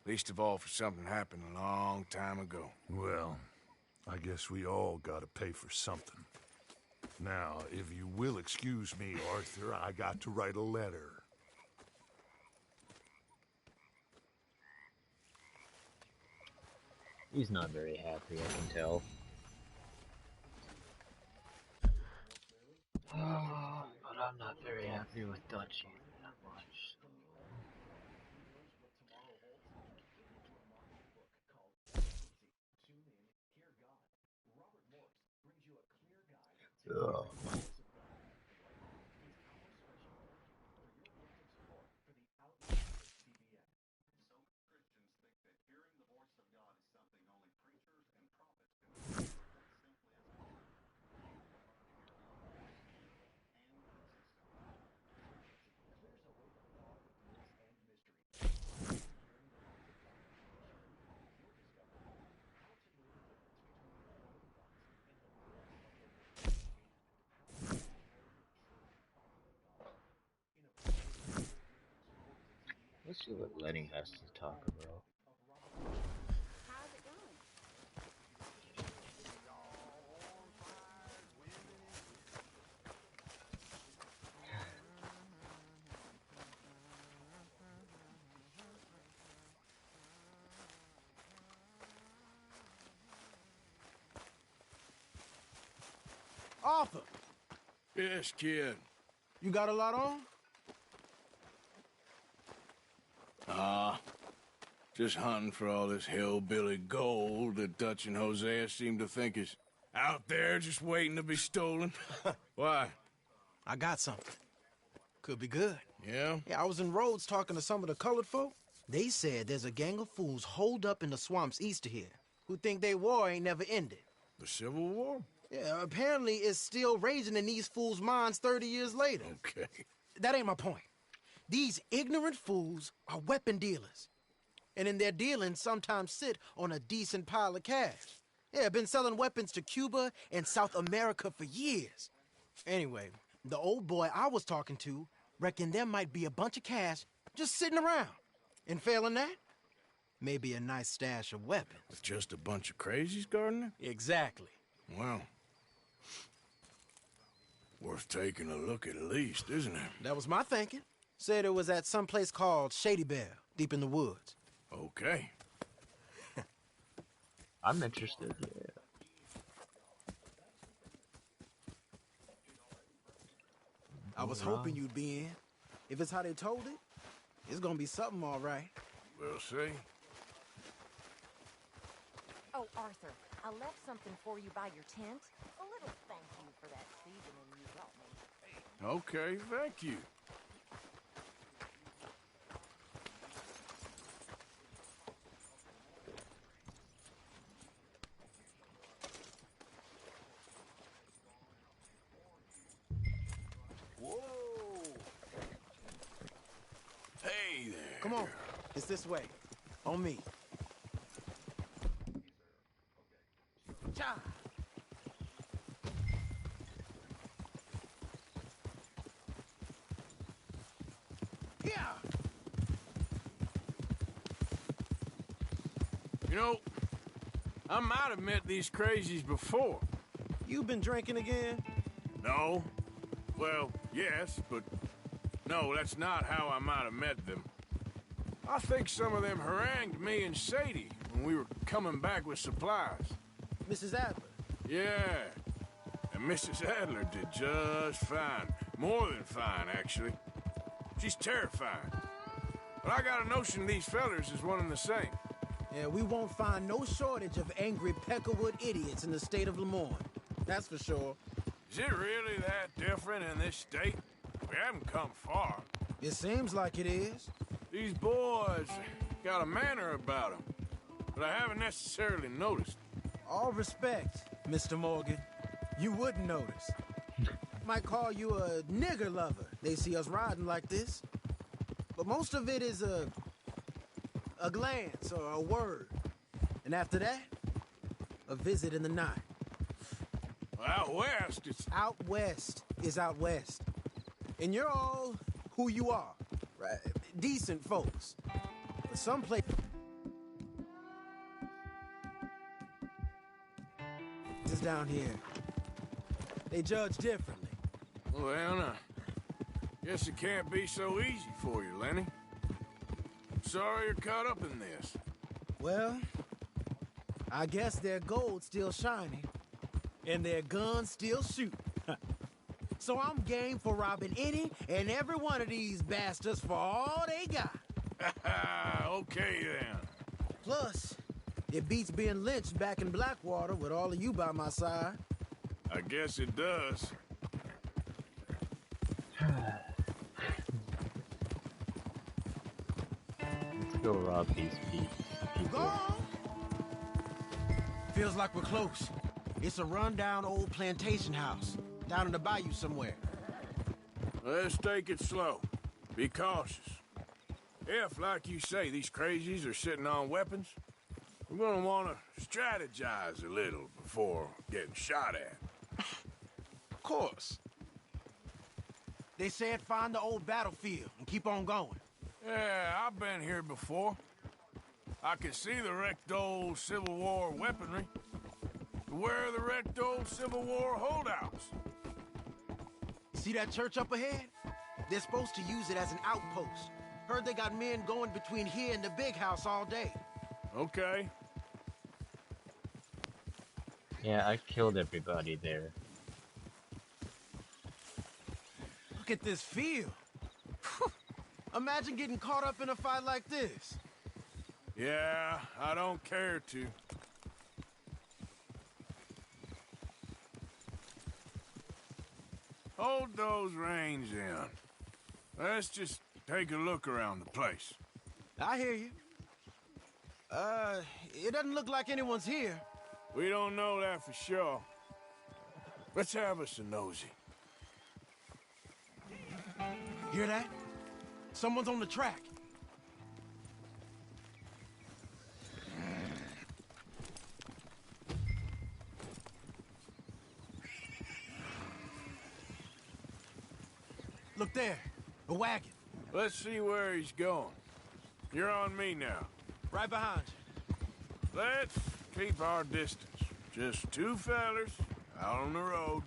Least of all for something happened a long time ago. Well, I guess we all gotta pay for something. Now, if you will excuse me, Arthur, I got to write a letter. He's not very happy, I can tell. But I'm not very happy with Dutch either that much. Ugh. Let's see what Lenny has to talk about. How's it going? Arthur! Yes, kid. You got a lot on? Just hunting for all this hillbilly gold that Dutch and Hosea seem to think is out there just waiting to be stolen. Why? I got something. Could be good. Yeah? Yeah, I was in Rhodes talking to some of the colored folk. They said there's a gang of fools holed up in the swamps east of here who think their war ain't never ended. The Civil War? Yeah, apparently it's still raging in these fools' minds 30 years later. Okay. That ain't my point. These ignorant fools are weapon dealers. And in their dealings sometimes sit on a decent pile of cash. Yeah, been selling weapons to Cuba and South America for years. Anyway, the old boy I was talking to reckoned there might be a bunch of cash just sitting around. And failing that, maybe a nice stash of weapons. With just a bunch of crazies, Gardner? Exactly. Well, worth taking a look at least, isn't it? That was my thinking. Said it was at some place called Shady Belle, deep in the woods. Okay. I'm interested, yeah. I was hoping you'd be in. If it's how they told it, it's gonna be something all right. We'll see. Oh, Arthur, I left something for you by your tent. A little thank you for that seasoning you brought me. Okay, thank you. Whoa! Hey there. Come on, it's this way. On me. Cha! Yeah! You know, I might have met these crazies before. You been drinking again? No. Well, yes, but no, that's not how I might have met them. I think some of them harangued me and Sadie when we were coming back with supplies. Mrs. Adler? Yeah. And Mrs. Adler did just fine. More than fine, actually. She's terrifying. But I got a notion these fellers is one and the same. Yeah, we won't find no shortage of angry Peckerwood idiots in the state of Lemoyne. That's for sure. Is it really that different in this state? We haven't come far. It seems like it is. These boys got a manner about them, but I haven't necessarily noticed. All respect, Mr. Morgan. You wouldn't notice. Might call you a nigger lover. They see us riding like this. But most of it is a glance or a word. And after that, a visit in the night. Out west, it's... Out west is out west. And you're all who you are. Right? Decent folks. But someplace... Just down here. They judge differently. Well, guess it can't be so easy for you, Lenny. Sorry you're caught up in this. Well, I guess their gold's still shining, and their guns still shoot. So I'm game for robbing any and every one of these bastards for all they got. Okay, then. Plus, it beats being lynched back in Blackwater with all of you by my side. I guess it does. Let's go rob these people. Go on. Feels like we're close. It's a rundown old plantation house down in the bayou somewhere. Let's take it slow. Be cautious. If, like you say, these crazies are sitting on weapons, we're gonna want to strategize a little before getting shot at. Of course. They said find the old battlefield and keep on going. Yeah, I've been here before. I can see the wrecked old Civil War weaponry. Where are the wrecked old Civil War holdouts? See that church up ahead? They're supposed to use it as an outpost. Heard they got men going between here and the big house all day. Okay. Yeah, I killed everybody there. Look at this field. Imagine getting caught up in a fight like this. Yeah, I don't care to. Hold those reins in. Let's just take a look around the place. I hear you. It doesn't look like anyone's here. We don't know that for sure. Let's have us a nosy. Hear that? Someone's on the track. Look there, a wagon. Let's see where he's going. You're on me now. Right behind you. Let's keep our distance. Just two fellers out on the road.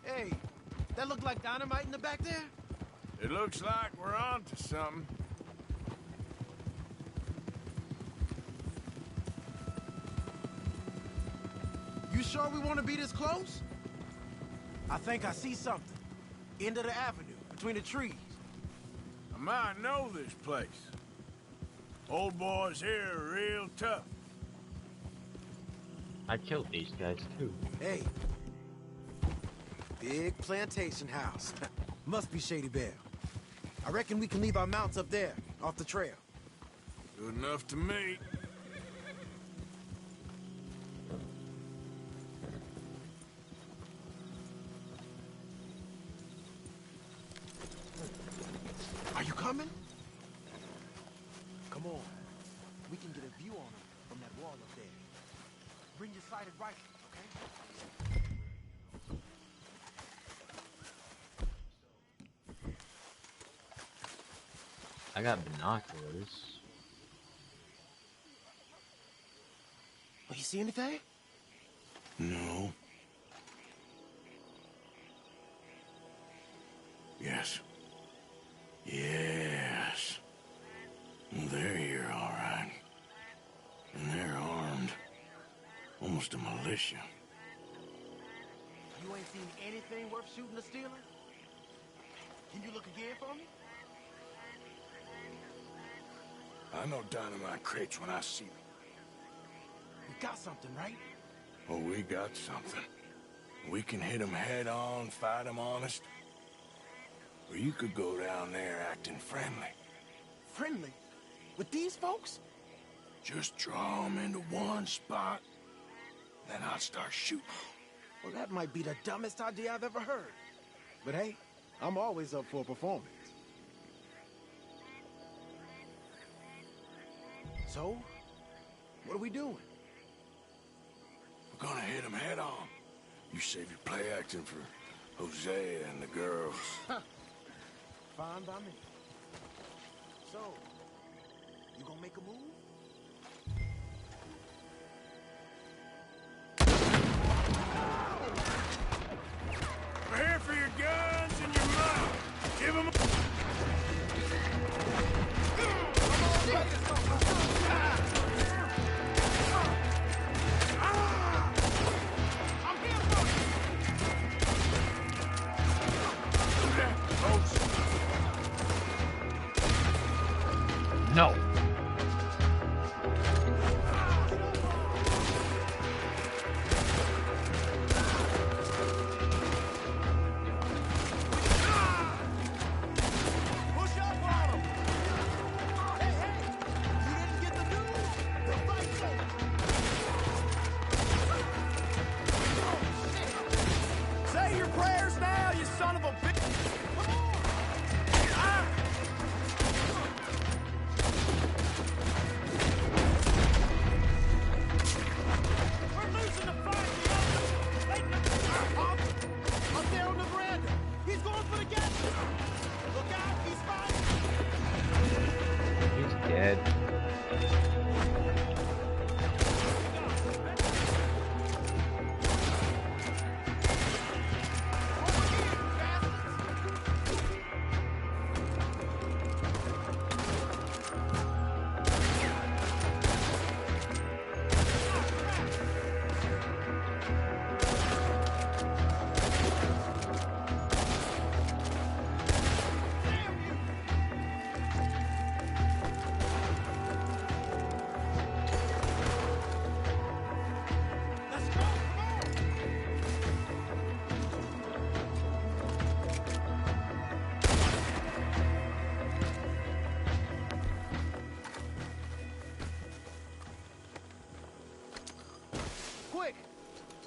Hey, that look like dynamite in the back there? It looks like we're on to something. You sure we want to be this close? I think I see something. End of the avenue, between the trees. I might know this place. Old boys here are real tough. I killed these guys too. Hey. Big plantation house. Must be Shady Belle. I reckon we can leave our mounts up there, off the trail. Good enough to me. Are you coming? Come on. We can get a view on them from that wall up there. Bring your sighted rifle, okay? I got binoculars. Oh, you see anything? No. Yes. Yes. They're here, all right. And they're armed. Almost a militia. You ain't seen anything worth shooting or stealing? Can you look again for me? I know dynamite crates when I see them. We got something, right? Oh, we got something. We can hit them head on, fight them honest. Or you could go down there acting friendly. Friendly? With these folks? Just draw them into one spot, then I'll start shooting. Well, that might be the dumbest idea I've ever heard. But hey, I'm always up for a performance. So, what are we doing? We're gonna hit them head on. You save your play acting for Hosea and the girls. Fine by me. So, you gonna make a move?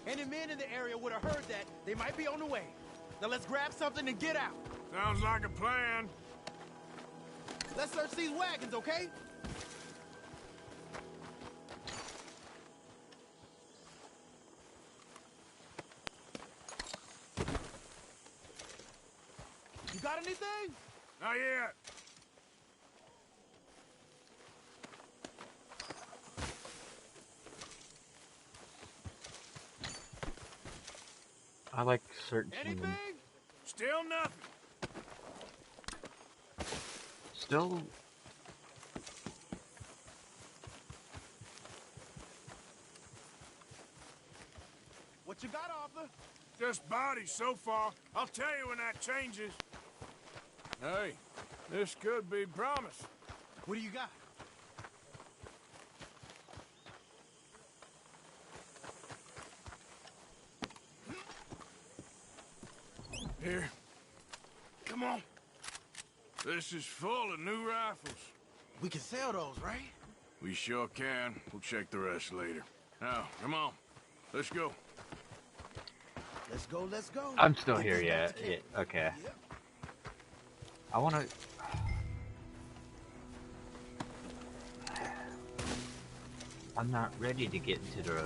Any men in the area would have heard that. They might be on the way. Now let's grab something and get out. Sounds like a plan. Let's search these wagons, okay? You got anything? Not yet. I like searching them. Still nothing. Still. What you got, Arthur? Just bodies so far. I'll tell you when that changes. Hey, this could be promising. What do you got? Here. Come on. This is full of new rifles. We can sell those, right? We sure can. We'll check the rest later. Now, come on. Let's go. Let's go, let's go. I'm still here yet. Yeah, okay. I want to... I'm not ready to get into the...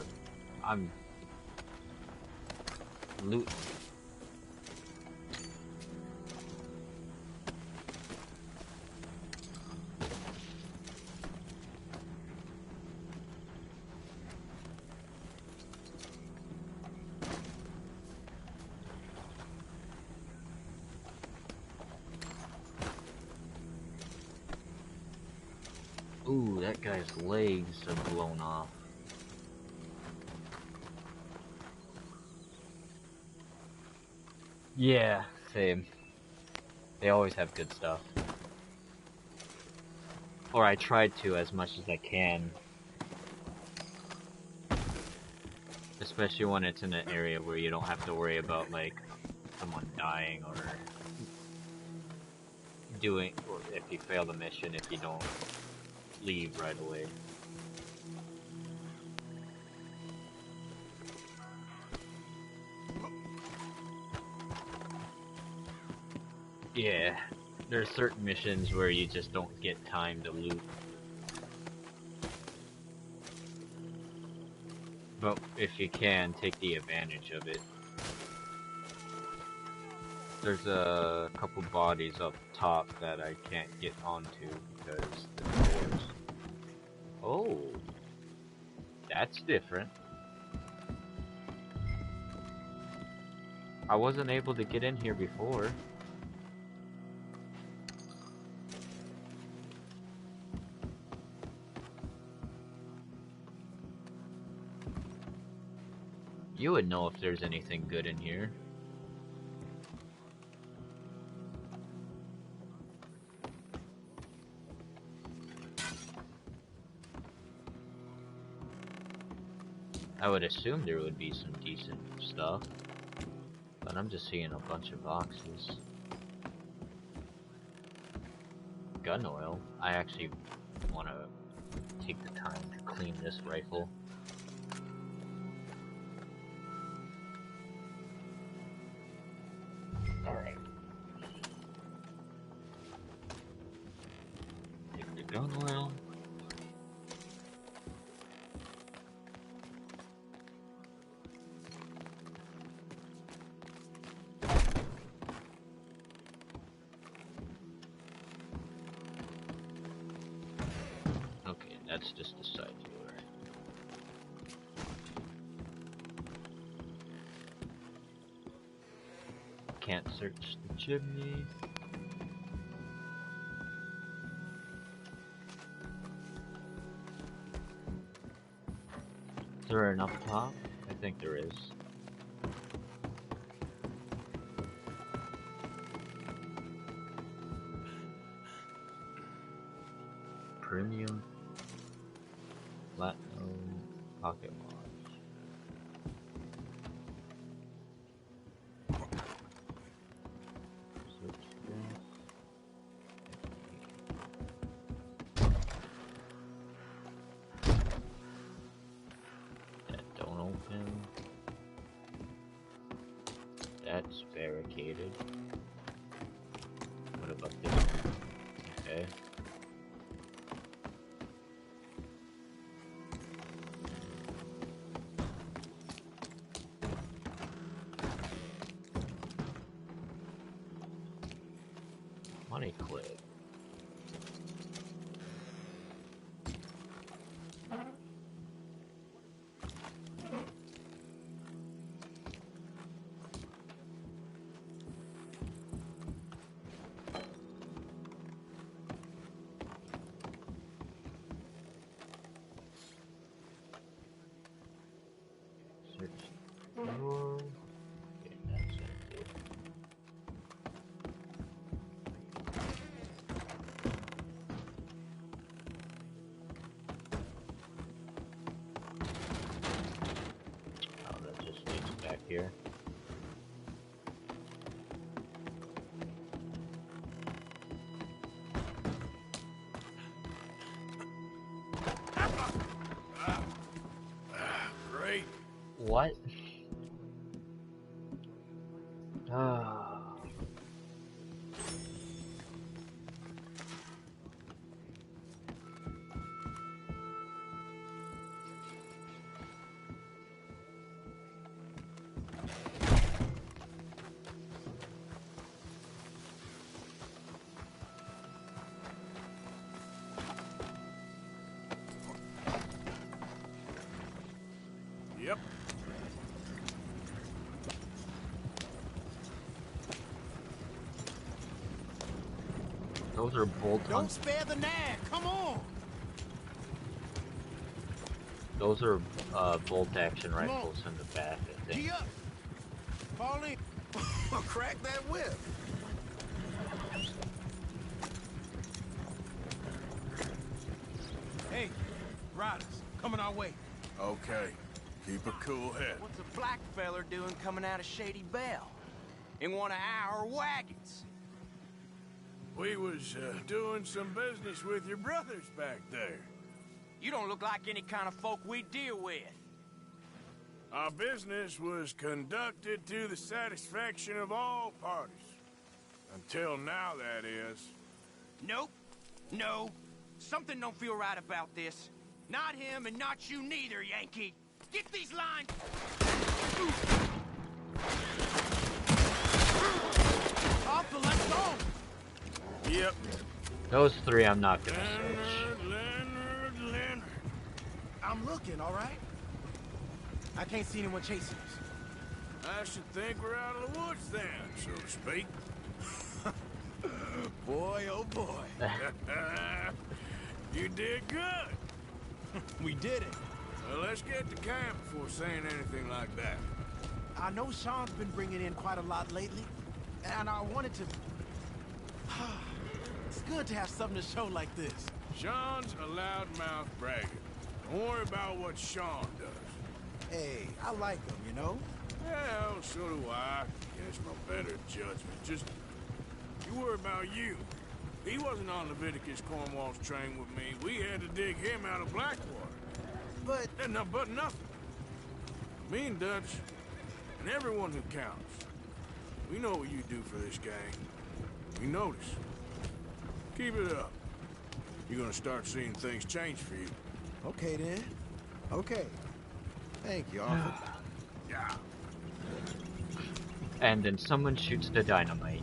I'm... looting. Ooh, that guy's legs are blown off. Yeah, same. They always have good stuff. Or I try to as much as I can. Especially when it's in an area where you don't have to worry about, like, someone dying or doing, or if you fail the mission, if you don't leave right away. Yeah, there's certain missions where you just don't get time to loot. But if you can, take the advantage of it. There's a couple bodies up top that I can't get onto because the doors. Oh, that's different. I wasn't able to get in here before. You would know if there's anything good in here. I would assume there would be some decent stuff, but I'm just seeing a bunch of boxes. Gun oil. I actually want to take the time to clean this rifle. Alright. Take the gun oil. That's just a side door. Can't search the chimney. Is there enough top? I think there is. Premium. Platinum pocket watch. Search this. That don't open. It's barricaded. What about this one? Okay. Money clip. Here. Great. What? Ah. Yep. Those are bolt-on. Don't spare the nag. Come on. Those are bolt-action rifles in the back, I think. Gee up. Fall in. Crack that whip. Hey, riders, coming our way. Okay. Keep a cool head. What's a black feller doing coming out of Shady Belle? In one of our wagons? We was doing some business with your brothers back there. You don't look like any kind of folk we deal with. Our business was conducted to the satisfaction of all parties. Until now, that is. Nope. No. Something don't feel right about this. Not him and not you neither, Yankee. Get these lines! Arthur, let's go! Yep. Those three I'm not gonna search. Leonard. I'm looking, all right? I can't see anyone chasing us. I should think we're out of the woods then, so to speak. Boy, oh boy. You did good. We did it. Well, let's get to camp before saying anything like that. I know Sean's been bringing in quite a lot lately, and I wanted to... It's good to have something to show like this. Sean's a loudmouth bragger. Don't worry about what Sean does. Hey, I like him, you know? Well, so do I. Against my better judgment. Just, you worry about you. He wasn't on Leviticus Cornwall's train with me. We had to dig him out of Blackwater. But... But nothing. Me and Dutch, and everyone who counts, we know what you do for this gang. We notice. Keep it up. You're gonna start seeing things change for you. Okay, then. Okay. Thank you, Arthur. Yeah. And then someone shoots the dynamite.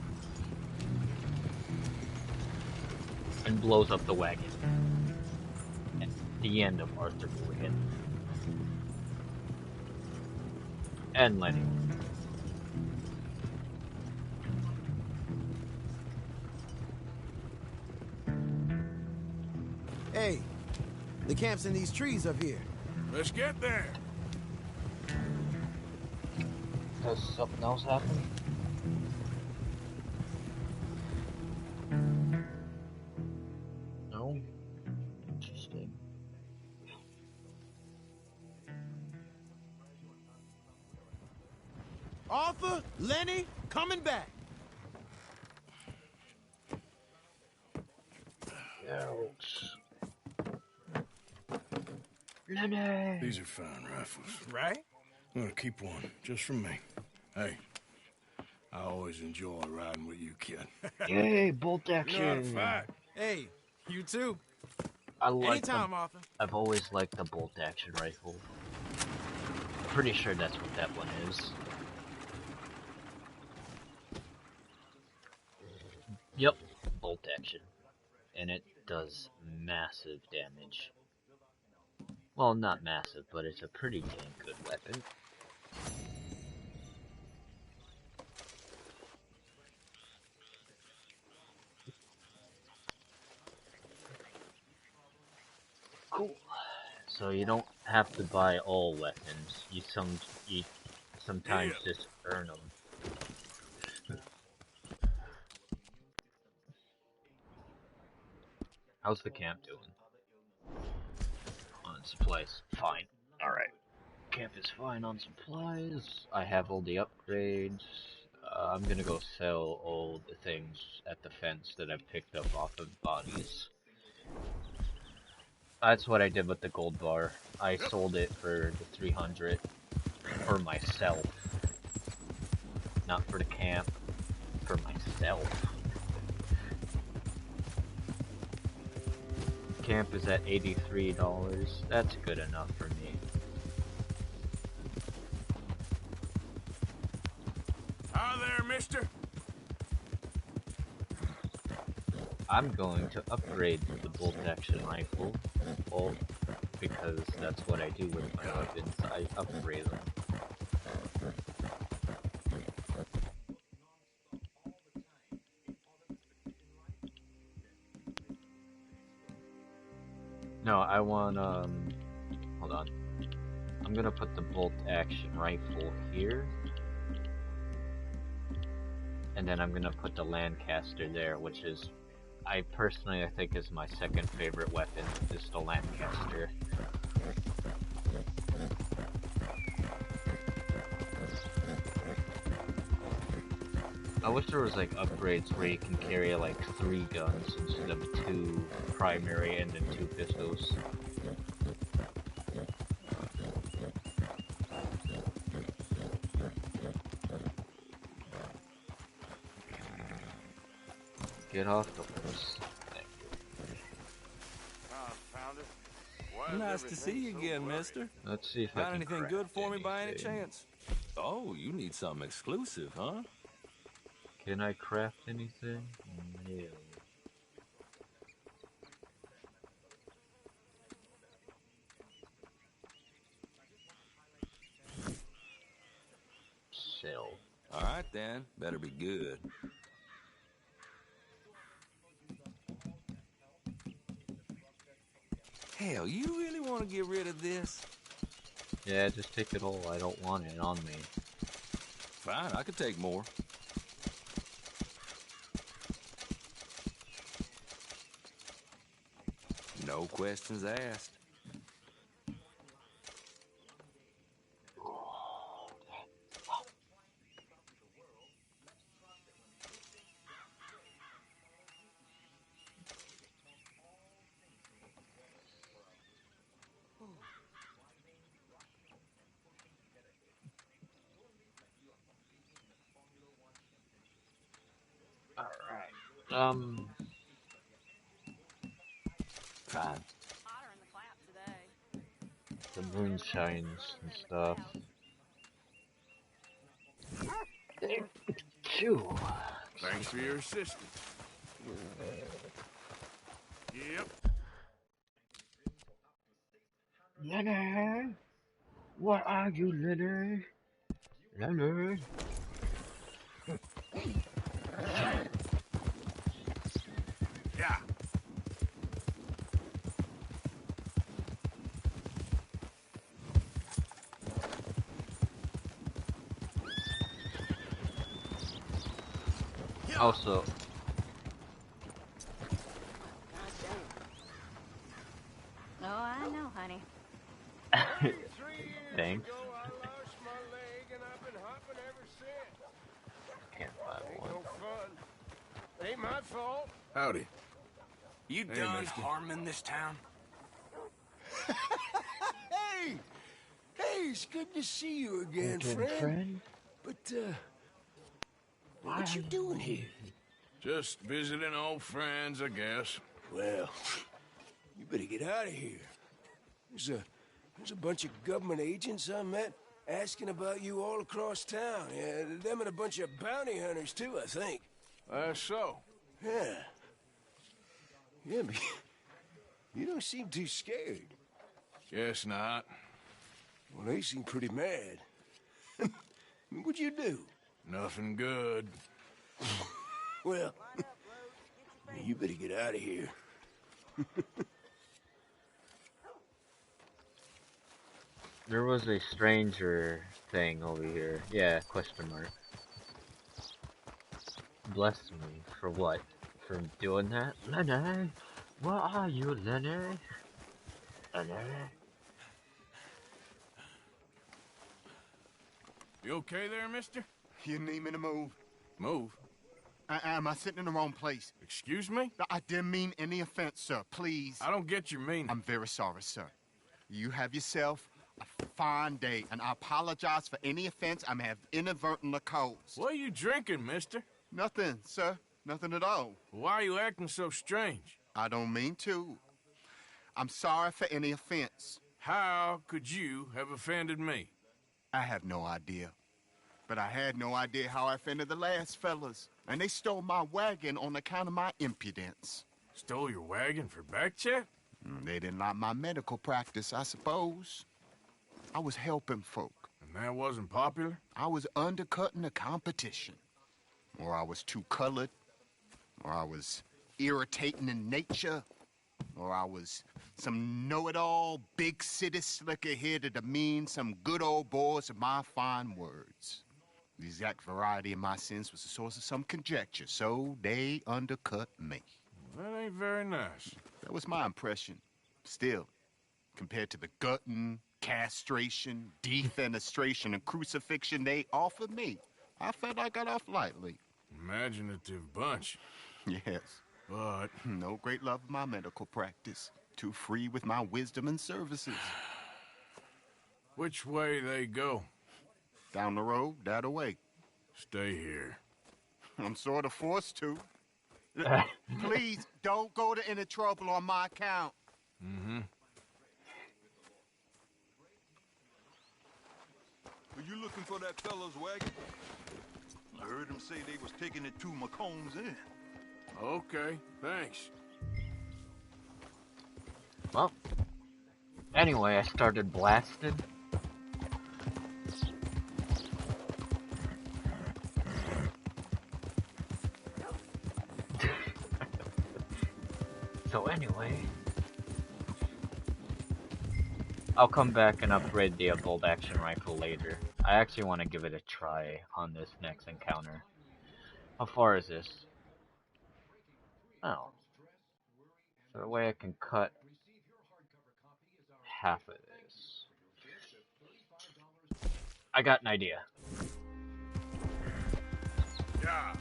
And blows up the wagon. At the end of Arthur Morgan. And Lenny. Hey, the camp's in these trees up here. Let's get there. Does something else happen? No? Interesting. Arthur, Lenny, coming back. Ouch. Lenny! These are fine rifles. Right? I'm gonna keep one, just for me. Hey, I always enjoy riding with you, kid. Yay, bolt You know how to action! fight. Hey, you too. I like Anytime, the, Arthur. I've always liked the bolt action rifle. Pretty sure that's what that one is. Yep, bolt action. And it does massive damage. Well, not massive, but it's a pretty dang good weapon. Cool. So you don't have to buy all weapons. You sometimes just earn them. How's the camp doing? On supplies, fine. Alright. Camp is fine on supplies. I have all the upgrades. I'm gonna go sell all the things at the fence that I've picked up off of bodies. That's what I did with the gold bar. I sold it for the 300 for myself. Not for the camp, for myself. Camp is at $83. That's good enough for me. Hi there, mister. I'm going to upgrade the bolt action rifle, well, because that's what I do with my weapons. I upgrade them. No, I want, hold on. I'm gonna put the bolt action rifle here. And then I'm gonna put the Lancaster there, which is, I think is my second favorite weapon, is the Lancaster. I wish there was like upgrades where you can carry like 3 guns instead of 2 primary and then 2 pistols. Get off the horse. Thank you. Nice to see you again, mister. Let's see if I got can anything craft good for me by any anything. chance? Oh, you need something exclusive, huh? Can I craft anything? No. Sell. All right then, better be good. Hell, you really want to get rid of this? Yeah, just take it all. I don't want it on me. Fine, I could take more. No questions asked. Alright. Fine. The moonshines and stuff. Phew. Thanks for your assistance. Yep. Leonard? What are you, Leonard? Leonard? Yeah. Also, Oh, I know, honey. thanks. Can't buy one. No fun. Ain't my fault. Howdy. You Hey, done mister. harming this town? Hey! Hey, it's good to see you again, Again, friend. friend? But, What you doing here? Just visiting old friends, I guess. Well, you better get out of here. There's a bunch of government agents I met asking about you all across town. Yeah, them and a bunch of bounty hunters, too, I think. That's so. Yeah. Yeah, but you don't seem too scared. Guess not. Well, they seem pretty mad. What'd you do? Nothing good. Well, you better get out of here. There was a stranger thing over here. Yeah, question mark. Bless me. For what? For doing that? Lenny? Where are you, Lenny? Lenny? You okay there, mister? You need me to move? Move? Am I sitting in the wrong place? Excuse me? I didn't mean any offense, sir. Please. I don't get your meaning. I'm very sorry, sir. You have yourself a fine day, and I apologize for any offense I may have inadvertently caused. What are you drinking, mister? Nothing, sir. Nothing at all. Why are you acting so strange? I don't mean to. I'm sorry for any offense. How could you have offended me? I have no idea. But I had no idea how I offended the last fellas. And they stole my wagon on account of my impudence. Stole your wagon for back check? They didn't like my medical practice, I suppose. I was helping folk. And that wasn't popular? I was undercutting the competition. Or I was too colored. Or I was irritating in nature. Or I was some know-it-all, big city slicker here to demean some good old boys of my fine words. The exact variety of my sins was the source of some conjecture, so they undercut me. That ain't very nice. That was my impression. Still, compared to the gutting, castration, defenestration, and crucifixion they offered me, I felt I got off lightly. Imaginative bunch. Yes. But no great love of my medical practice. Too free with my wisdom and services. Which way they go? Down the road, that away. Stay here. I'm sort of forced to. Please, don't go to any trouble on my account. Mm-hmm. Are you looking for that fellow's wagon? I heard him say they was taking it to McComb's Inn. Okay, thanks. Well, anyway, I started blasting. So anyway, I'll come back and upgrade the bolt action rifle later. I actually want to give it a try on this next encounter. How far is this? Oh. So the way I can cut half of this. I got an idea. Yeah.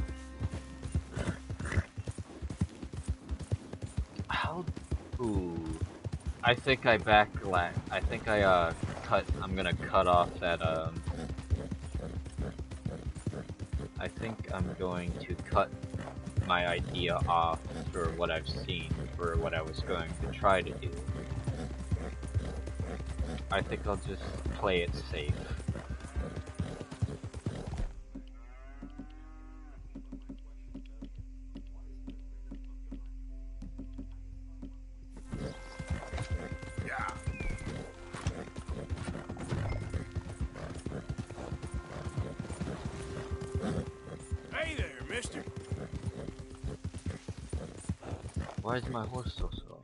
How? Ooh. I think I I'm gonna cut off that, I think I'm going to cut my idea off for what I've seen, for what I was going to try to do. I think I'll just play it safe. Why is my horse so slow?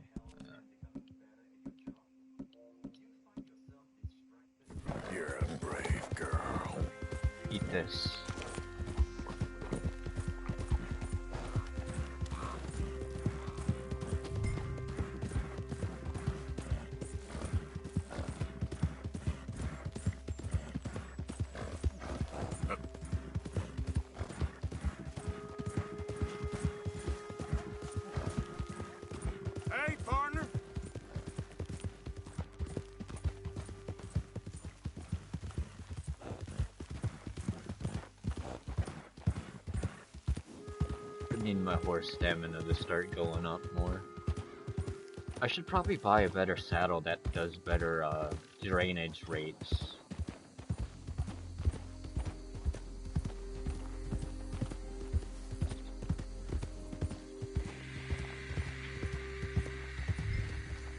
You're a brave girl. Eat this. Hey, partner. need my horse stamina to start going up more. I should probably buy a better saddle that does better drainage rates.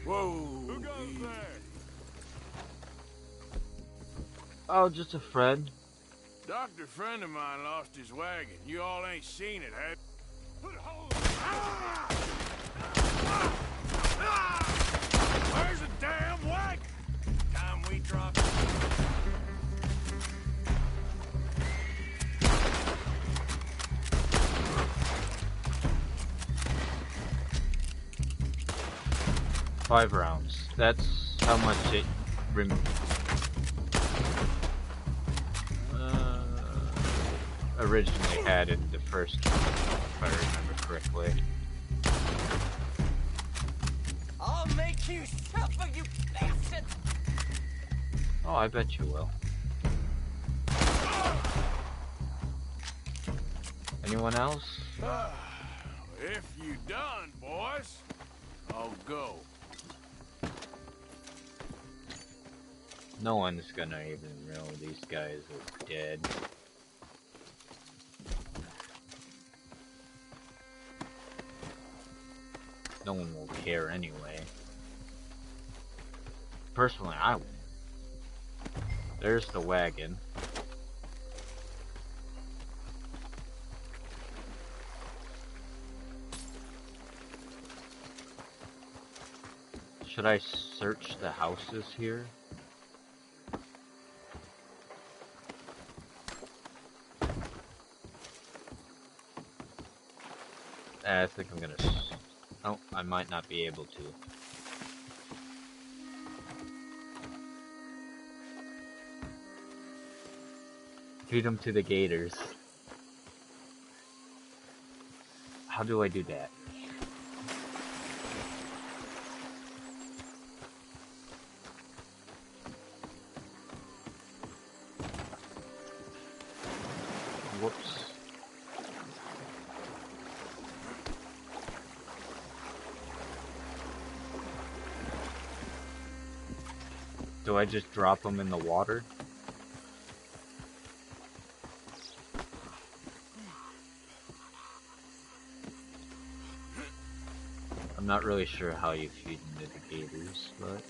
Whoa! Who goes there? Oh, just a friend. Doctor friend of mine lost his wagon. You all ain't seen it, have you? Where's the damn wagon? Time we drop it. Five rounds. That's how much it originally had in the first one, if I remember correctly. I'll make you suffer, you bastard! Oh, I bet you will. Anyone else? If you done, boys, I'll go. No one's gonna even know these guys are dead. No one will care anyway. Personally, I will. There's the wagon. Should I search the houses here? I think I'm gonna... Oh, I might not be able to. Feed them to the gators. How do I do that? Whoops. Do I just drop them in the water? I'm not really sure how you feed them to the gators, but...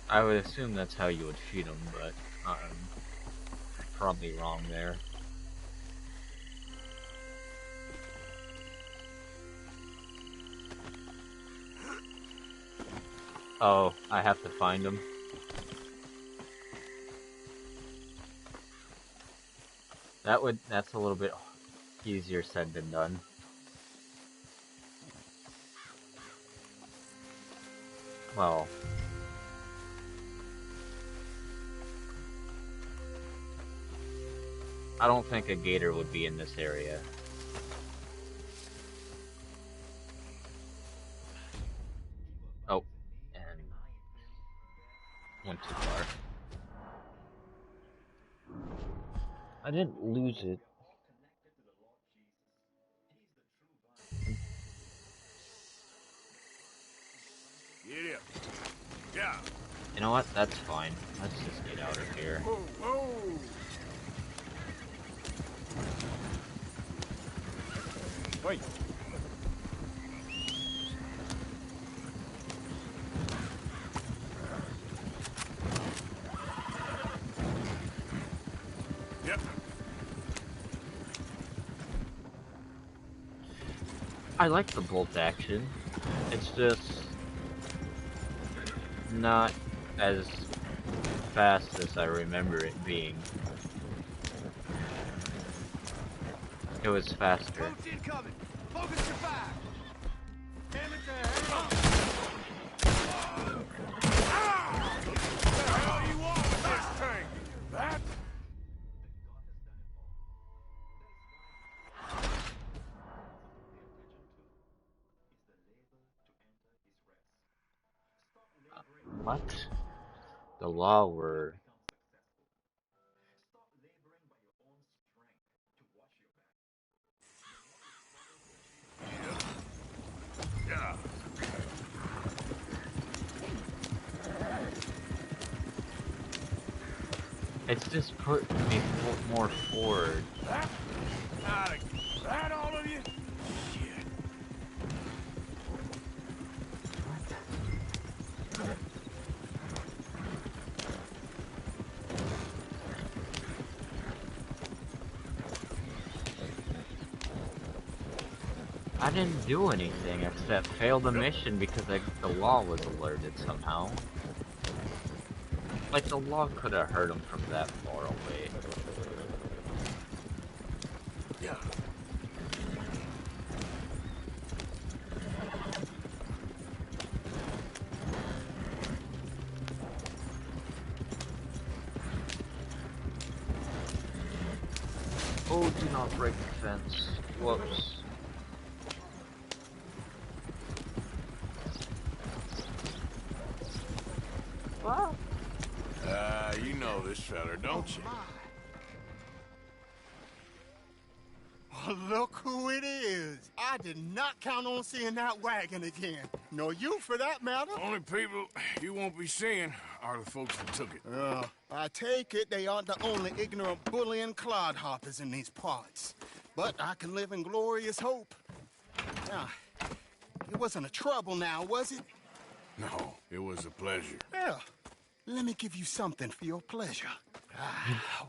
I would assume that's how you would feed them, but I'm probably wrong there. Oh, I have to find them. That's a little bit easier said than done. Well... I don't think a gator would be in this area. Oh, and went too far. I didn't lose it. Get up. Yeah. You know what? That's fine. Let's just get out of here. Whoa, whoa. Wait. Yep. I like the bolt action. It's just not as fast as I remember it being. It was faster. Boats incoming! Focus your fire! Damn it there! What the hell do you want with this thing? That? What? The law were... Yeah. It's just putting me more forward. That all of you? Shit. I didn't do anything except fail the mission because the law was alerted somehow. Like, the law could have heard him from that far away. Yeah. Oh, do not break the fence. Whoops. Wow. You know this feller, don't you? Oh, look who it is. I did not count on seeing that wagon again. Nor you, for that matter. Only people you won't be seeing are the folks that took it. I take it they aren't the only ignorant bullying clodhoppers in these parts. But I can live in glorious hope. Now, it wasn't a trouble now, was it? No, it was a pleasure. Yeah. Let me give you something for your pleasure.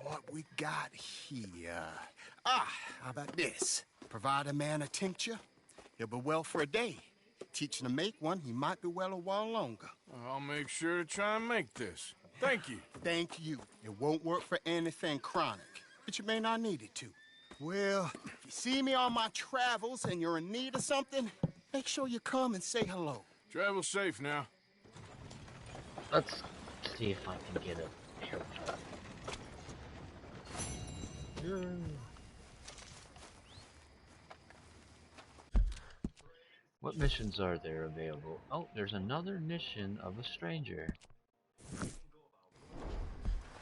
What we got here? How about this? Provide a man a tincture, he'll be well for a day. Teach him to make one, he might be well a while longer. I'll make sure to try and make this. Thank you. Thank you. It won't work for anything chronic, but you may not need it to. Well, if you see me on my travels and you're in need of something, make sure you come and say hello. Travel safe now. Let's see if I can get a haircut. What missions are there available? Oh, there's another mission of a stranger.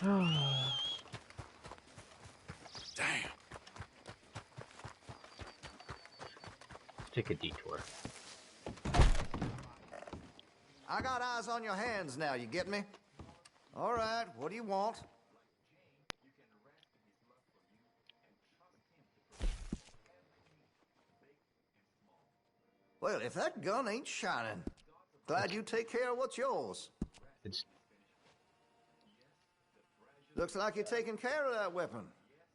Damn. Let's take a detour. I got eyes on your hands now, you get me? All right, what do you want? Well, if that gun ain't shining, glad you take care of what's yours. Looks like you're taking care of that weapon.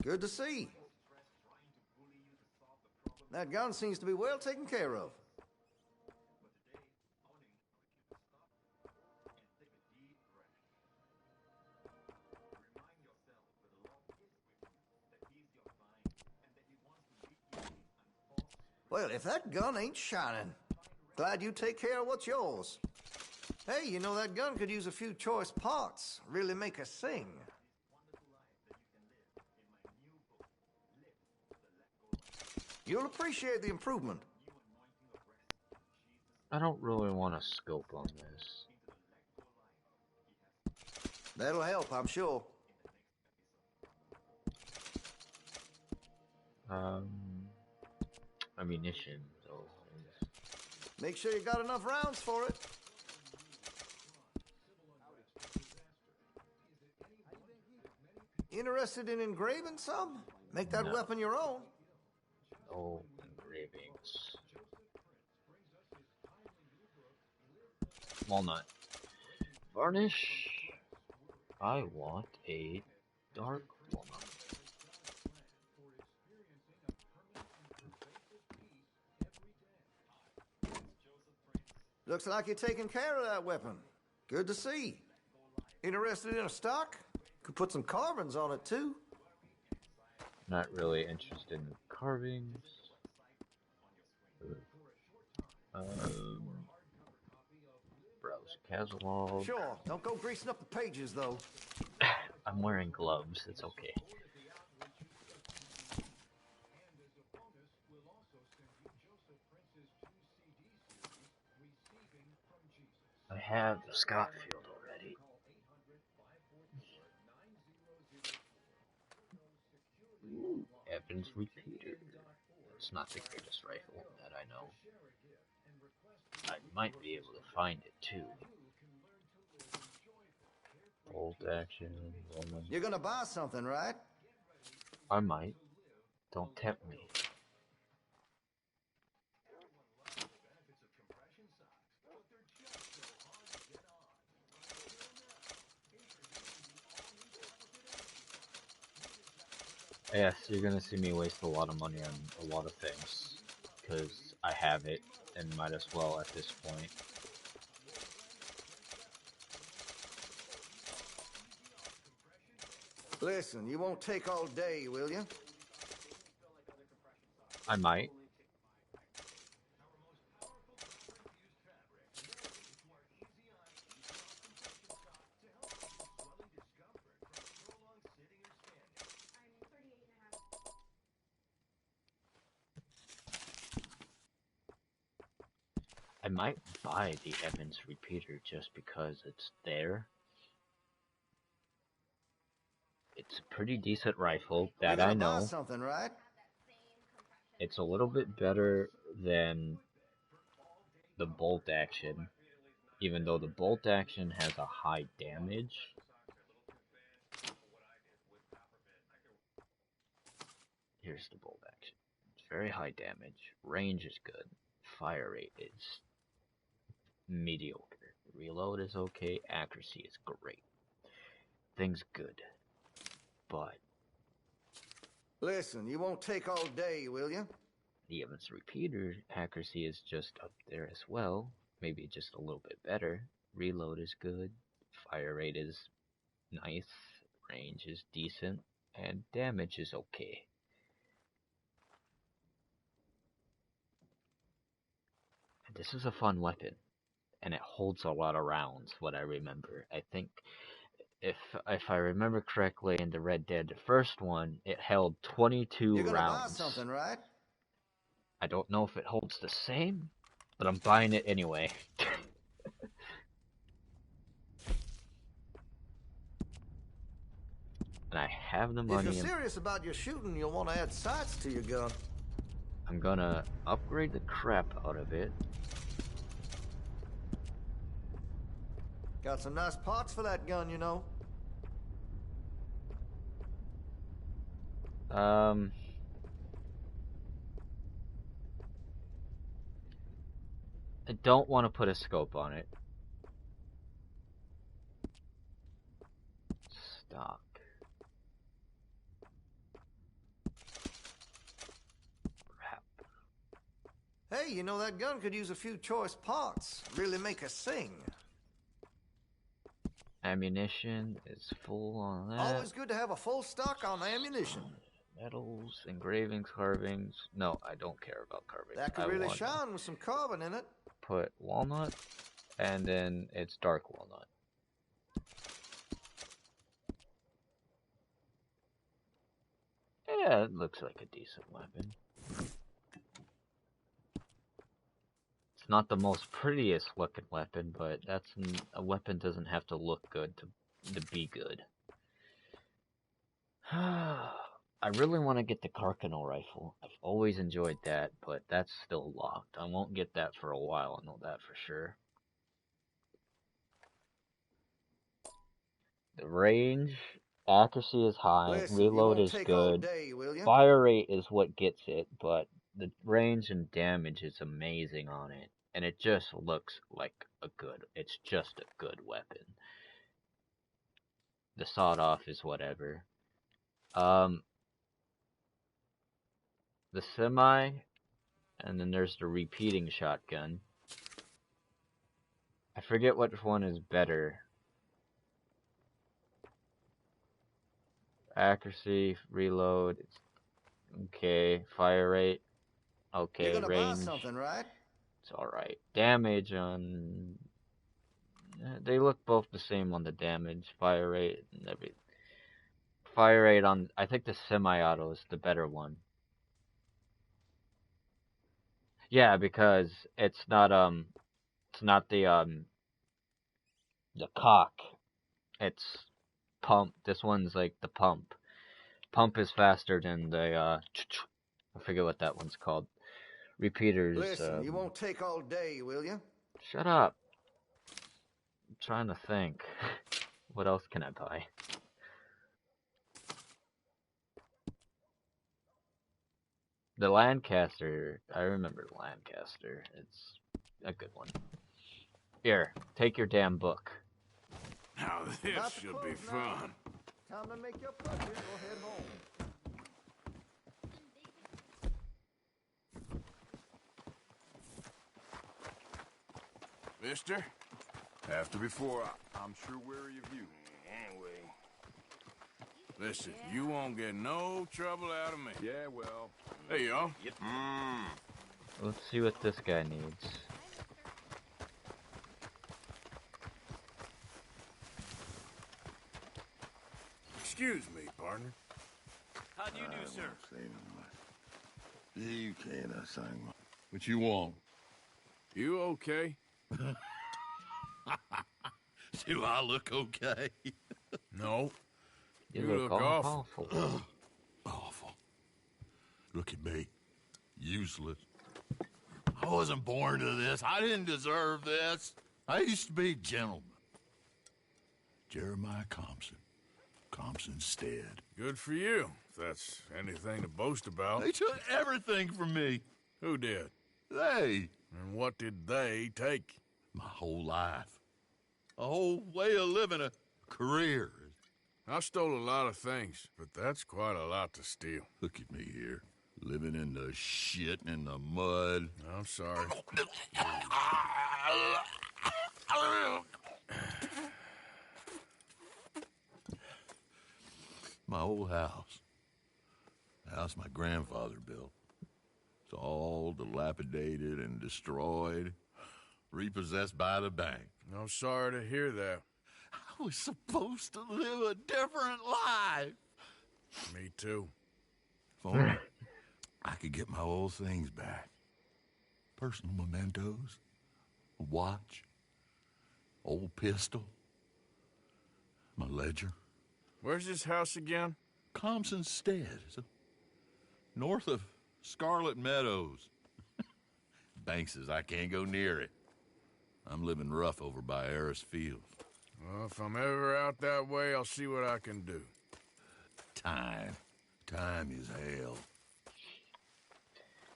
Good to see. That gun seems to be well taken care of. Well, if that gun ain't shining, glad you take care of what's yours. Hey, you know that gun could use a few choice parts, really make us sing. You'll appreciate the improvement. I don't really want to scope on this. That'll help, I'm sure. Ammunition, those things. Make sure you got enough rounds for it. Interested in engraving some? Make that weapon your own. Oh, engravings. Walnut. Varnish. I want a dark walnut. Looks like you're taking care of that weapon. Good to see. Interested in a stock? Could put some carvings on it, too. Not really interested in carvings. Browse catalog. Sure, don't go greasing up the pages, though. I'm wearing gloves, it's okay. I have the Scotfield over Evans repeater. It's not the greatest rifle that I know. I might be able to find it too. Bolt action. Woman. You're gonna buy something, right? I might. Don't tempt me. Yes, you're gonna see me waste a lot of money on a lot of things, because I have it, and might as well at this point. Listen, you won't take all day, will you? I might. I might buy the Evans repeater just because it's there. It's a pretty decent rifle, that I know. Buy something, right? It's a little bit better than the bolt action, even though the bolt action has a high damage. Here's the bolt action. It's very high damage. Range is good. Fire rate is mediocre. Reload is okay. Accuracy is great. Things good. But listen, you won't take all day, will you? The Evans repeater accuracy is just up there as well. Maybe just a little bit better. Reload is good. Fire rate is nice. Range is decent. And damage is okay. This is a fun weapon. And it holds a lot of rounds, what I remember. I think if I remember correctly in the Red Dead, the first one, it held 22 You're gonna rounds. buy something, right? I don't know if it holds the same, but I'm buying it anyway. And I have the money. If you're serious about your shooting, you'll want to add sights to your gun. I'm gonna upgrade the crap out of it. Got some nice parts for that gun, you know. I don't want to put a scope on it. Stock. Hey, you know that gun could use a few choice parts. Really make us sing. Ammunition is full on that. Always good to have a full stock on ammunition. Metals, engravings, carvings. No, I don't care about carvings. That could really shine with some carbon in it. Put walnut, and then it's dark walnut. Yeah, it looks like a decent weapon. It's not the most prettiest looking weapon, but a weapon doesn't have to look good to be good. I really want to get the Carcano rifle. I've always enjoyed that, but that's still locked. I won't get that for a while, I know that for sure. The range, accuracy is high, listen, reload is good, day, fire rate is what gets it, but the range and damage is amazing on it. And it just looks like it's just a good weapon. The sawed-off is whatever. The semi, and then there's the repeating shotgun. I forget which one is better. Accuracy, reload, it's okay. Fire rate, okay. You're gonna range, buy something, right? it's alright. Damage on... They look both the same on the damage, fire rate, and everything. Fire rate on... I think the semi-auto is the better one. Yeah, because it's not the cock. It's pump. This one's like the pump. pump is faster than the I forget what that one's called. Repeaters. Listen, you won't take all day, will you? Shut up. I'm trying to think. What else can I buy? The Lancaster. I remember the Lancaster. It's a good one. Here, take your damn book. Now this should be fun. Time to make your purchase or head home. Mister? After before, I'm sure wary of you. Anyway. Listen, you won't get no trouble out of me. Yeah, well. There you are. Let's see what this guy needs. Excuse me, partner. How do you do, sir? You can't sing. What you want? You okay? Do I look okay? No. You look awful. Awful. Look at me. Useless. I wasn't born to this. I didn't deserve this. I used to be a gentleman. Jeremiah Compson. Compson Stead. Good for you, if that's anything to boast about. They took everything from me. Who did? They. And what did they take? My whole life. A whole way of living, a career. I stole a lot of things, but that's quite a lot to steal. Look at me here, living in the shit and the mud. I'm sorry. My old house. The house my grandfather built. It's all dilapidated and destroyed, repossessed by the bank. I'm sorry to hear that. I was supposed to live a different life. Me too. If only I could get my old things back. Personal mementos, a watch, old pistol, my ledger. Where's this house again? Compson Stead, north of Scarlet Meadows. Bank says I can't go near it. I'm living rough over by Harris Field. Well, if I'm ever out that way, I'll see what I can do. Time. Time is hell.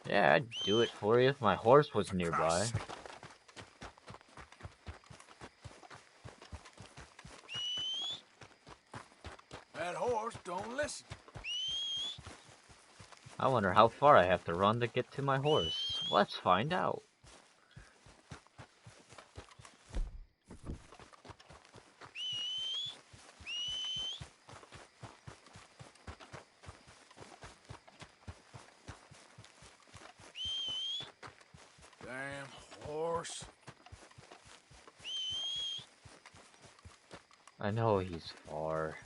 Yeah, I'd do it for you if my horse was nearby. That horse don't listen. I wonder how far I have to run to get to my horse. Let's find out. Damn horse. I know he's far.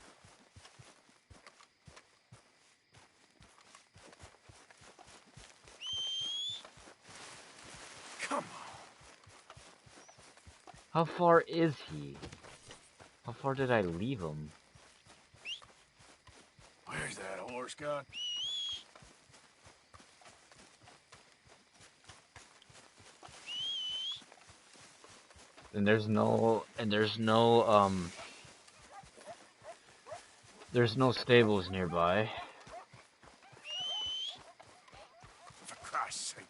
Come on. How far is he? How far did I leave him? Where's that horse gone? And there's no stables nearby. For Christ's sake.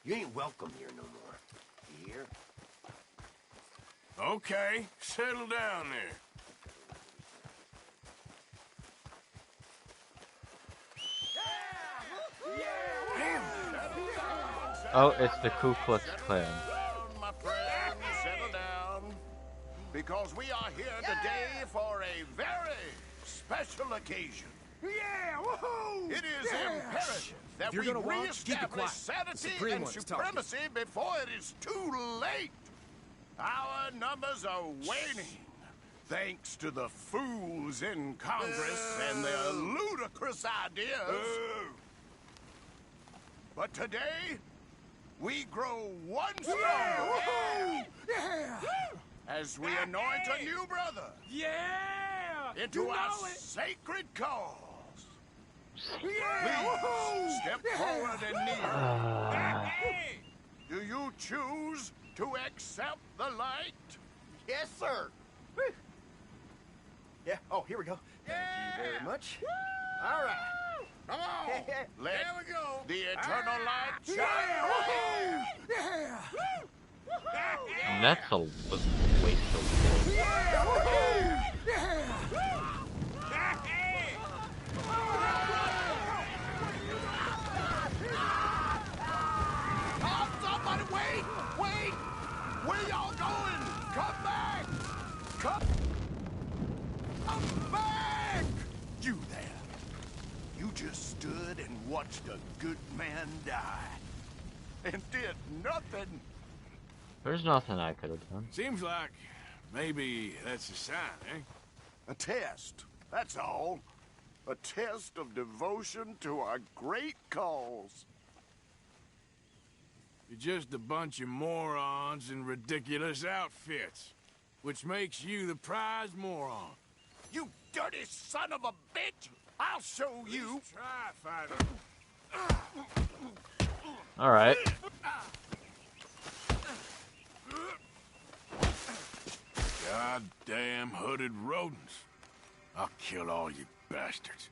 You ain't welcome here no more. You hear? Okay, settle down there. Oh, it's the Ku Klux Klan. My friend, settle down. Because we are here today for a very special occasion. Yeah, woohoo! It is imperative that we re-establish sanity and supremacy before it is too late. Our numbers are waning, thanks to the fools in Congress and their ludicrous ideas. But today, we grow one stronger. as we anoint a new brother. Yeah! Into You our know it. sacred cause. Please step forward and kneel. Do you choose to accept the light? Yes, sir. Yeah. Oh, here we go. Thank you very much. All right. Come on. Let There we go. the eternal light shine. And that's a waste of Oh, somebody wait! Wait! Where y'all going? Come back! Come back! You there. You just stood and watched a good man die. And did nothing. There's nothing I could have done. Seems like maybe that's a sign, eh? A test. That's all. A test of devotion to our great cause. You're just a bunch of morons in ridiculous outfits, which makes you the prize moron. You dirty son of a bitch! I'll show you. Try, fighter. All right. Goddamn hooded rodents. I'll kill all you bastards.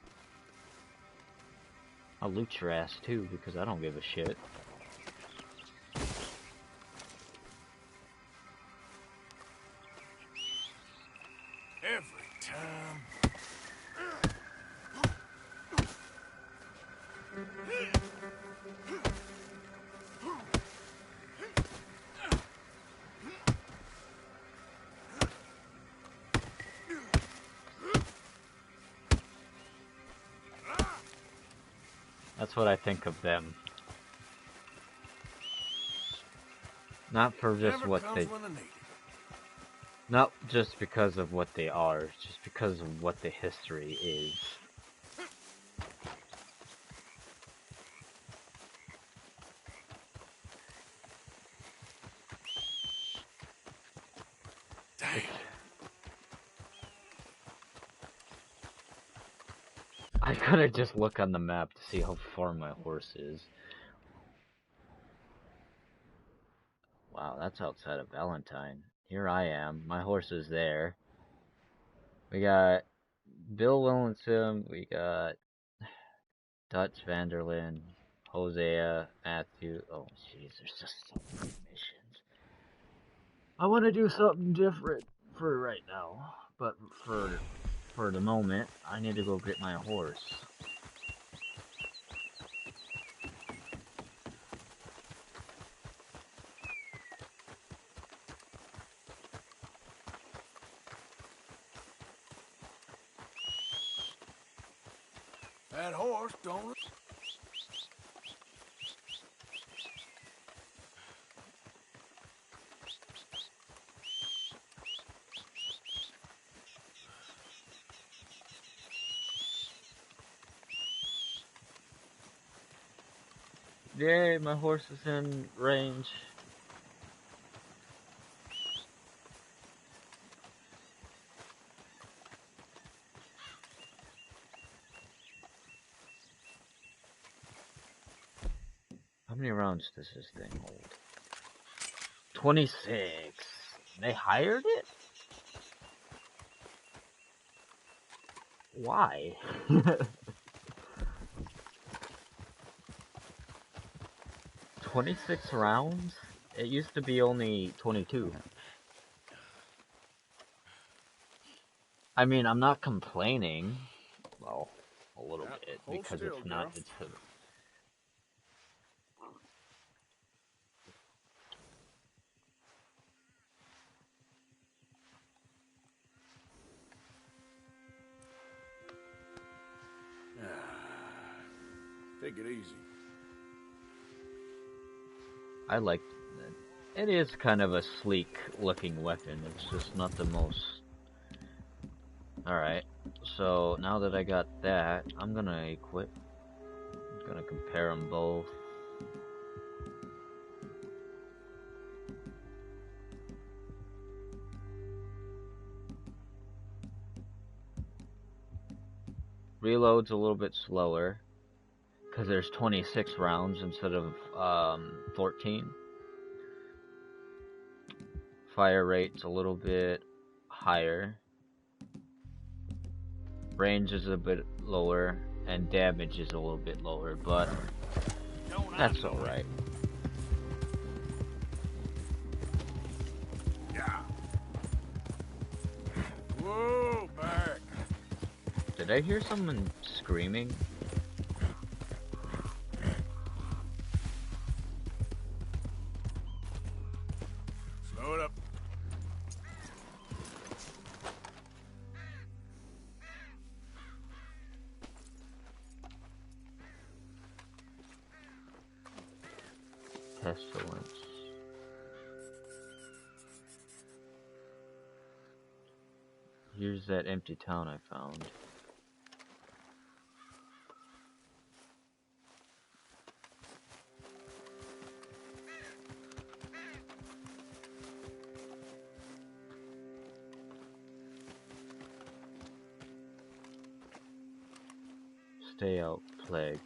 I'll loot your ass too, because I don't give a shit. Every time. That's what I think of them. Not for just Never what comes they... when I need it. Not just because of what they are, just because of what the history is. Damn. I gotta just look on the map to see how far my horse is. Wow, that's outside of Valentine. Here I am. My horse is there. We got Bill Willinson. We got Dutch Vanderlyn. Hosea. Matthew. Oh, jeez, there's just so many missions. I want to do something different for right now. But for the moment, I need to go get my horse. That horse don't... Yay, my horse is in range. How many rounds does this thing hold? 26. They hired it? Why? 26 rounds? It used to be only 22. I mean, I'm not complaining. Well, a little bit, because still, it's not... girl. It's a, Take it easy. I like it. It is kind of a sleek looking weapon. It's just not the most... Alright, so now that I got that, I'm gonna equip. I'm gonna compare them both. reload's a little bit slower because there's 26 rounds instead of 14. Fire rate's a little bit higher. Range is a bit lower, and damage is a little bit lower, but that's alright. Yeah. Whoa, back. Did I hear someone screaming? Slow it up. Pestilence. Here's that empty town I found. Stay out, plague.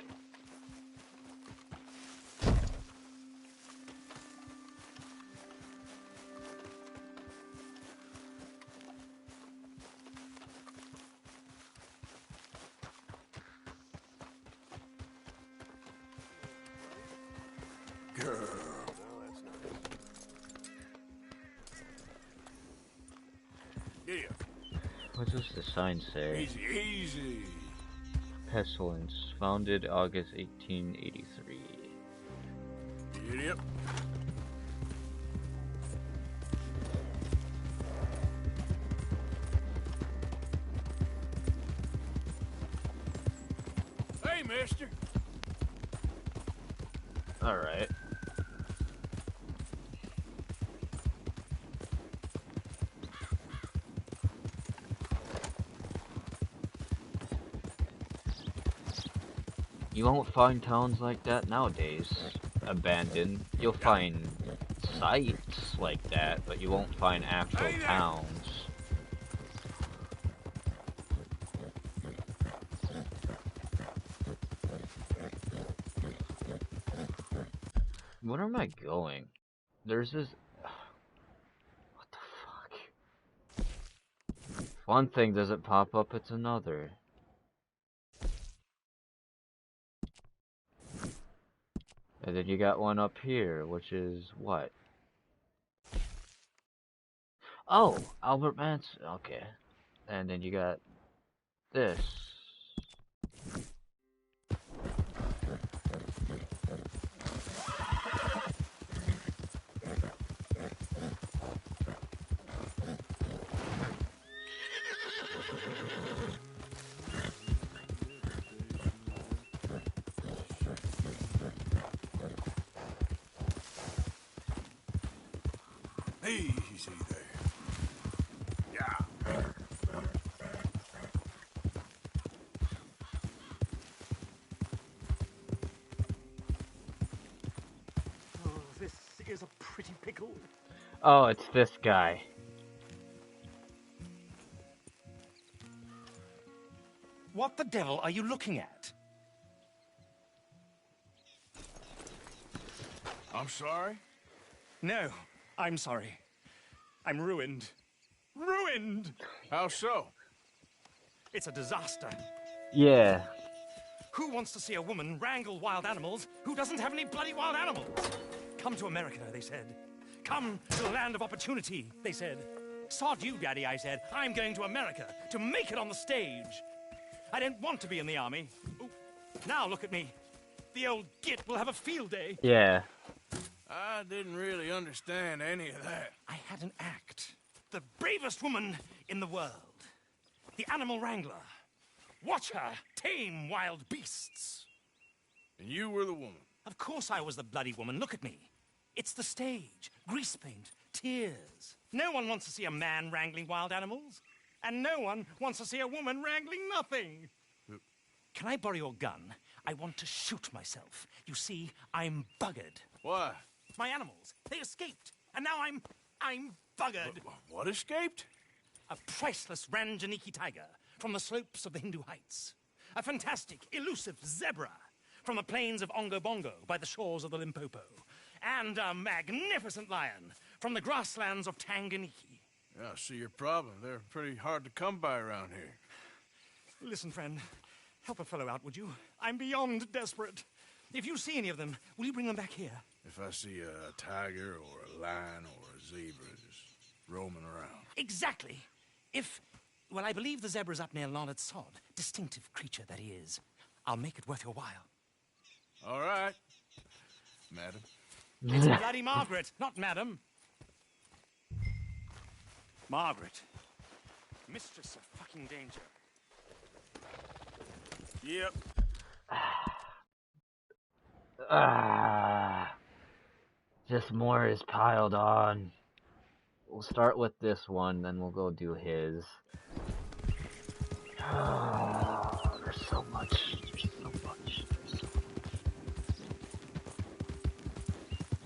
Yeah. What does the sign say? Easy, easy. Pestilence, founded August 1883. Idiot. Hey, mister. Alright. You won't find towns like that nowadays. Abandoned. You'll find sites like that, but you won't find actual towns. Where am I going? There's this... What the fuck? One thing doesn't pop up, it's another. And then you got one up here, which is what? Oh, Albert Manson. Okay. And then you got this. Easy there. Yeah. Oh, this is a pretty pickle. Oh, it's this guy. What the devil are you looking at? I'm sorry? No, I'm sorry. I'm ruined. Ruined! How so? It's a disaster. Yeah. Who wants to see a woman wrangle wild animals who doesn't have any bloody wild animals? Come to America, they said. Come to the land of opportunity, they said. Sod you, Daddy, I said. I'm going to America to make it on the stage. I don't want to be in the army. Ooh, now look at me. The old git will have a field day. Yeah. I didn't really understand any of that. I had an act. The bravest woman in the world. The animal wrangler. Watch her tame wild beasts. And you were the woman? Of course I was the bloody woman. Look at me. It's the stage. Grease paint. Tears. No one wants to see a man wrangling wild animals. And no one wants to see a woman wrangling nothing. Can I borrow your gun? I want to shoot myself. You see, I'm buggered. Why? My animals. They escaped. And now I'm buggered. What escaped? A priceless Ranjaniki tiger from the slopes of the Hindu Heights. a fantastic, elusive zebra from the plains of Ongo Bongo by the shores of the Limpopo, and a magnificent lion from the grasslands of Tanganiki. Yeah, I see your problem. They're pretty hard to come by around here. Listen, friend, help a fellow out, would you? I'm beyond desperate. If you see any of them, will you bring them back here? If I see a tiger or a lion or a zebra just roaming around. Exactly. Well, I believe the zebra's up near Larned Sod. Distinctive creature that he is. I'll make it worth your while. All right, madam. It's bloody Margaret, not madam. Margaret. Mistress of fucking danger. Yep. Just more is piled on. We'll start with this one, then we'll go do his. There's so much.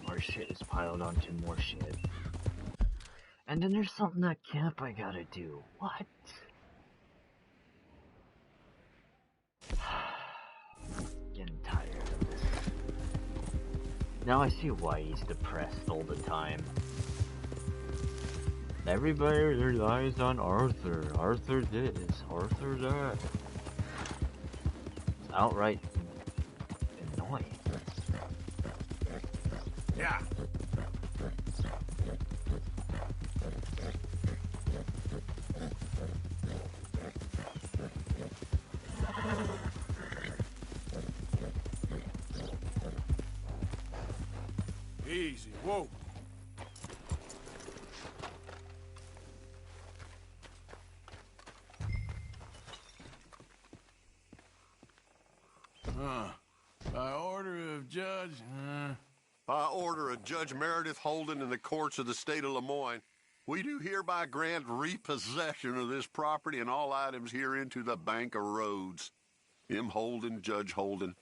More shit is piled onto more shit. And then there's something at camp I gotta do. What? Getting tired of this. Now I see why he's depressed all the time. Everybody relies on Arthur. Arthur this, Arthur that. It's outright annoying. Yeah. Easy, whoa. By order of Judge, By order of Judge Meredith Holden in the courts of the state of Lemoyne, we do hereby grant repossession of this property and all items herein to the Bank of Rhodes. M. Holden, Judge Holden.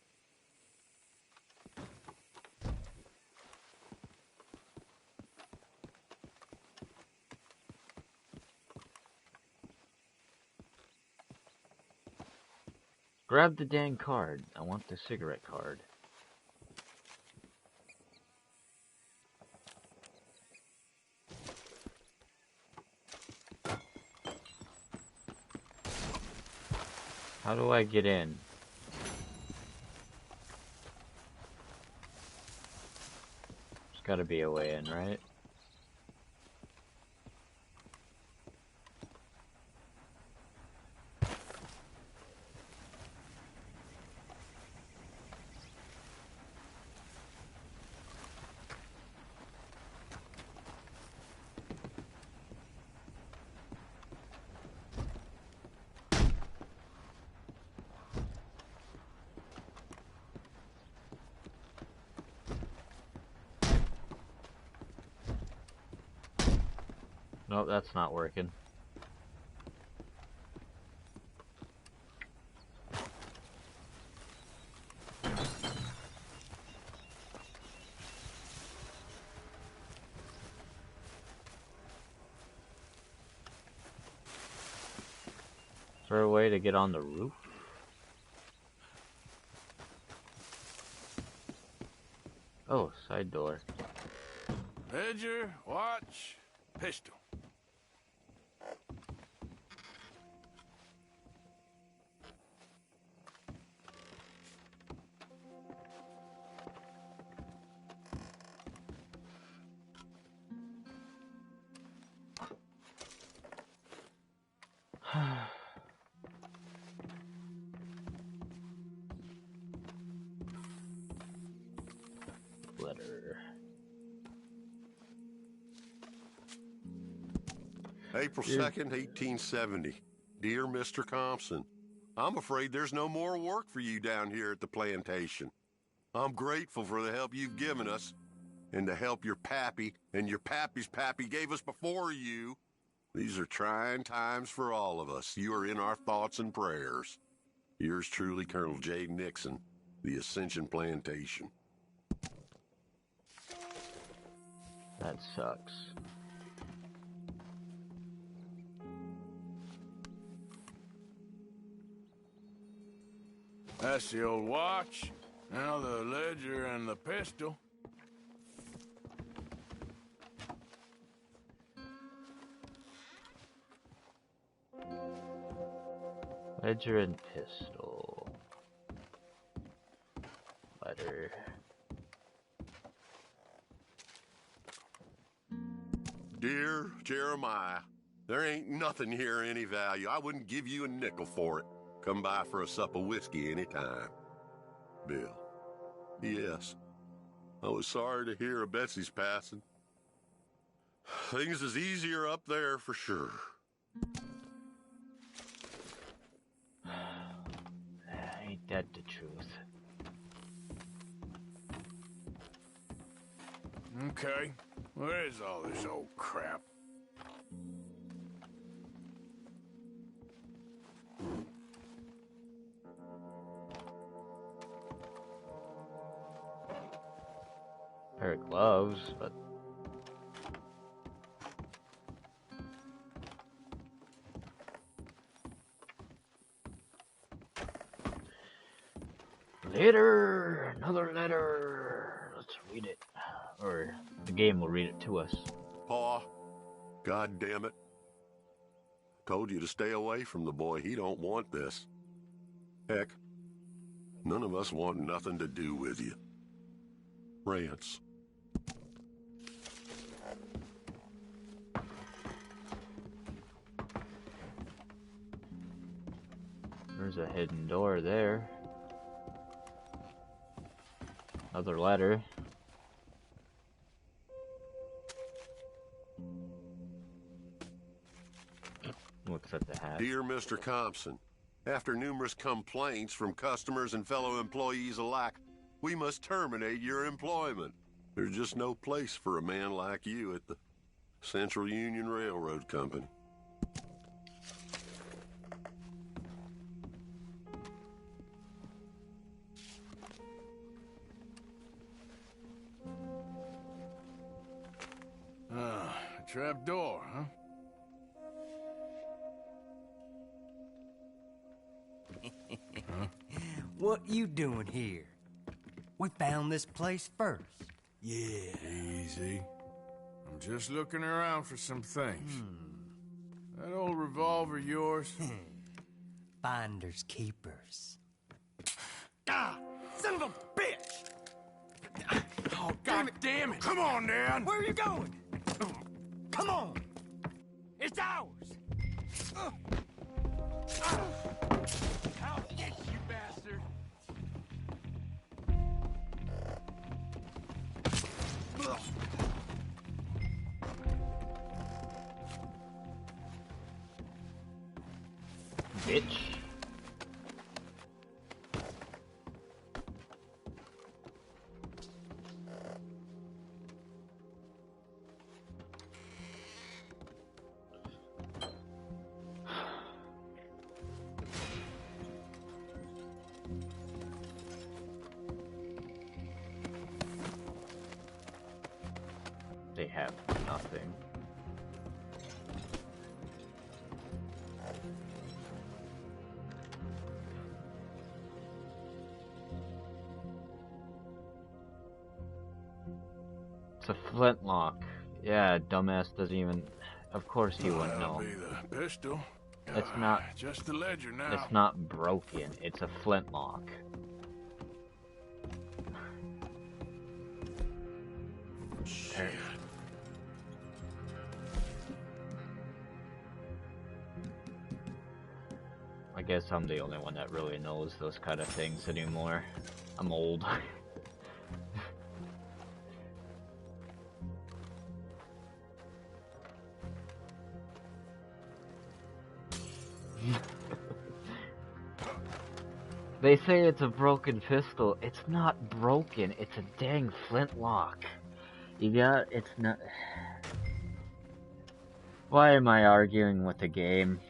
Grab the dang card. I want the cigarette card. How do I get in? There's gotta be a way in, right? Nope, that's not working. Is there a way to get on the roof? Oh, side door. Ledger, watch, pistol. Letter. April 2nd, 1870. Dear Mr. Compson, I'm afraid there's no more work for you down here at the plantation. I'm grateful for the help you've given us, and the help your pappy and your pappy's pappy gave us before you. These are trying times for all of us. You are in our thoughts and prayers. Yours truly, Colonel J. Nixon, the Ascension Plantation. That sucks. That's the old watch. Now the ledger and the pistol. Ledger and pistol. Letter. Dear Jeremiah, there ain't nothing here of any value. I wouldn't give you a nickel for it. Come by for a sup of whiskey anytime. Bill. Yes. I was sorry to hear of Betsy's passing. Things is easier up there for sure. Ain't that the truth? Okay. Where is all this old crap? Pair of gloves, but letter, another letter. Let's read it, or the game will read it to us. Pa, God damn it. Told you to stay away from the boy. He don't want this. Heck, none of us want nothing to do with you. Rance. There's a hidden door there. Another letter. Looks at the hat. Dear Mr. Compson, after numerous complaints from customers and fellow employees alike, we must terminate your employment. There's just no place for a man like you at the Central Union Railroad Company. A trap door, huh? What you doing here? We found this place first. Yeah. Easy. I'm just looking around for some things. That old revolver yours? Finders keepers. Ah! Son of a bitch! Oh, God damn it! Come on, Dan! Where are you going? Come on! It's ours! I'll get you, bastard! Bitch. They have nothing. It's a flintlock. Yeah, dumbass doesn't even. Of course he wouldn't know. That'll be the pistol. It's not. Just the ledger now. It's not broken. It's a flintlock. Shit. I guess I'm the only one that really knows those kind of things anymore. I'm old. They say it's a broken pistol. It's not broken. It's a dang flintlock. It's not... Why am I arguing with the game?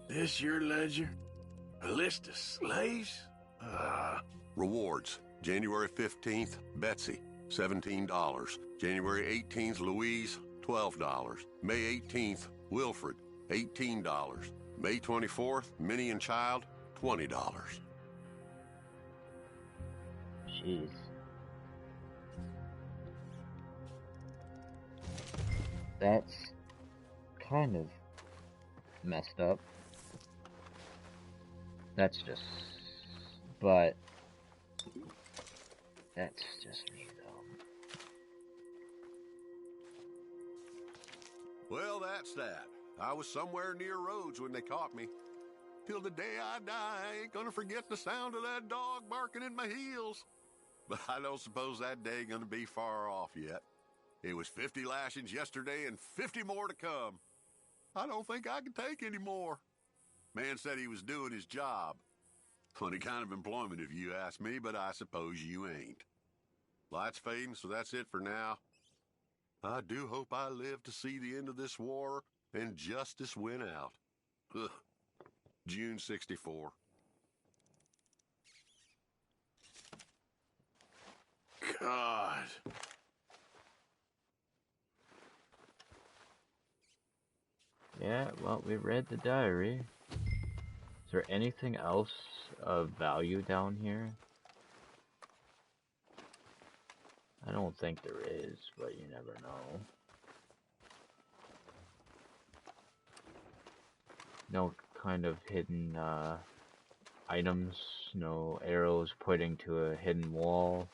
This your ledger? A list of slaves? Rewards. January 15th, Betsy, $17. January 18th, Louise, $12. May 18th, Wilfred, $18. May 24th, Minnie and child, $20. Jeez. That's kind of messed up. That's just... But... That's just me, though. Well, that's that. I was somewhere near Rhodes when they caught me. Till the day I die, I ain't gonna forget the sound of that dog barking at my heels. But I don't suppose that day gonna be far off yet. It was 50 lashings yesterday and 50 more to come. I don't think I can take any more. Man said he was doing his job. Funny kind of employment if you ask me, but I suppose you ain't. Light's fading, so that's it for now. I do hope I live to see the end of this war and justice win out. Ugh. June 64. God. Yeah, well, we read the diary. Is there anything else of value down here? I don't think there is, but you never know. No kind of hidden items, no arrows pointing to a hidden wall.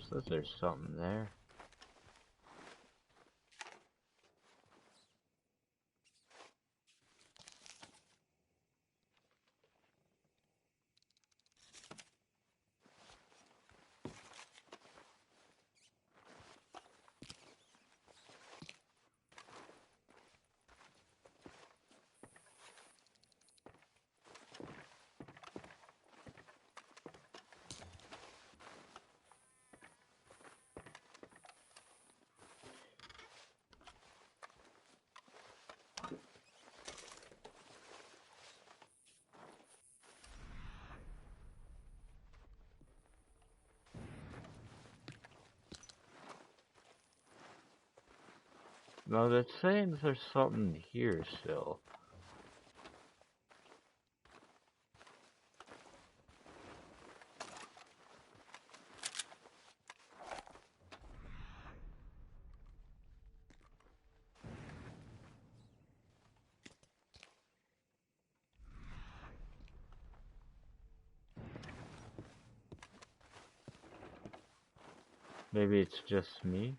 Says there's something there. No, that's saying there's something here still. Maybe it's just me?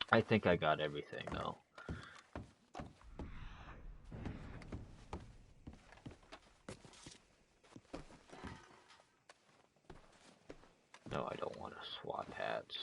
I think I got everything though. No, I don't want to swap hats.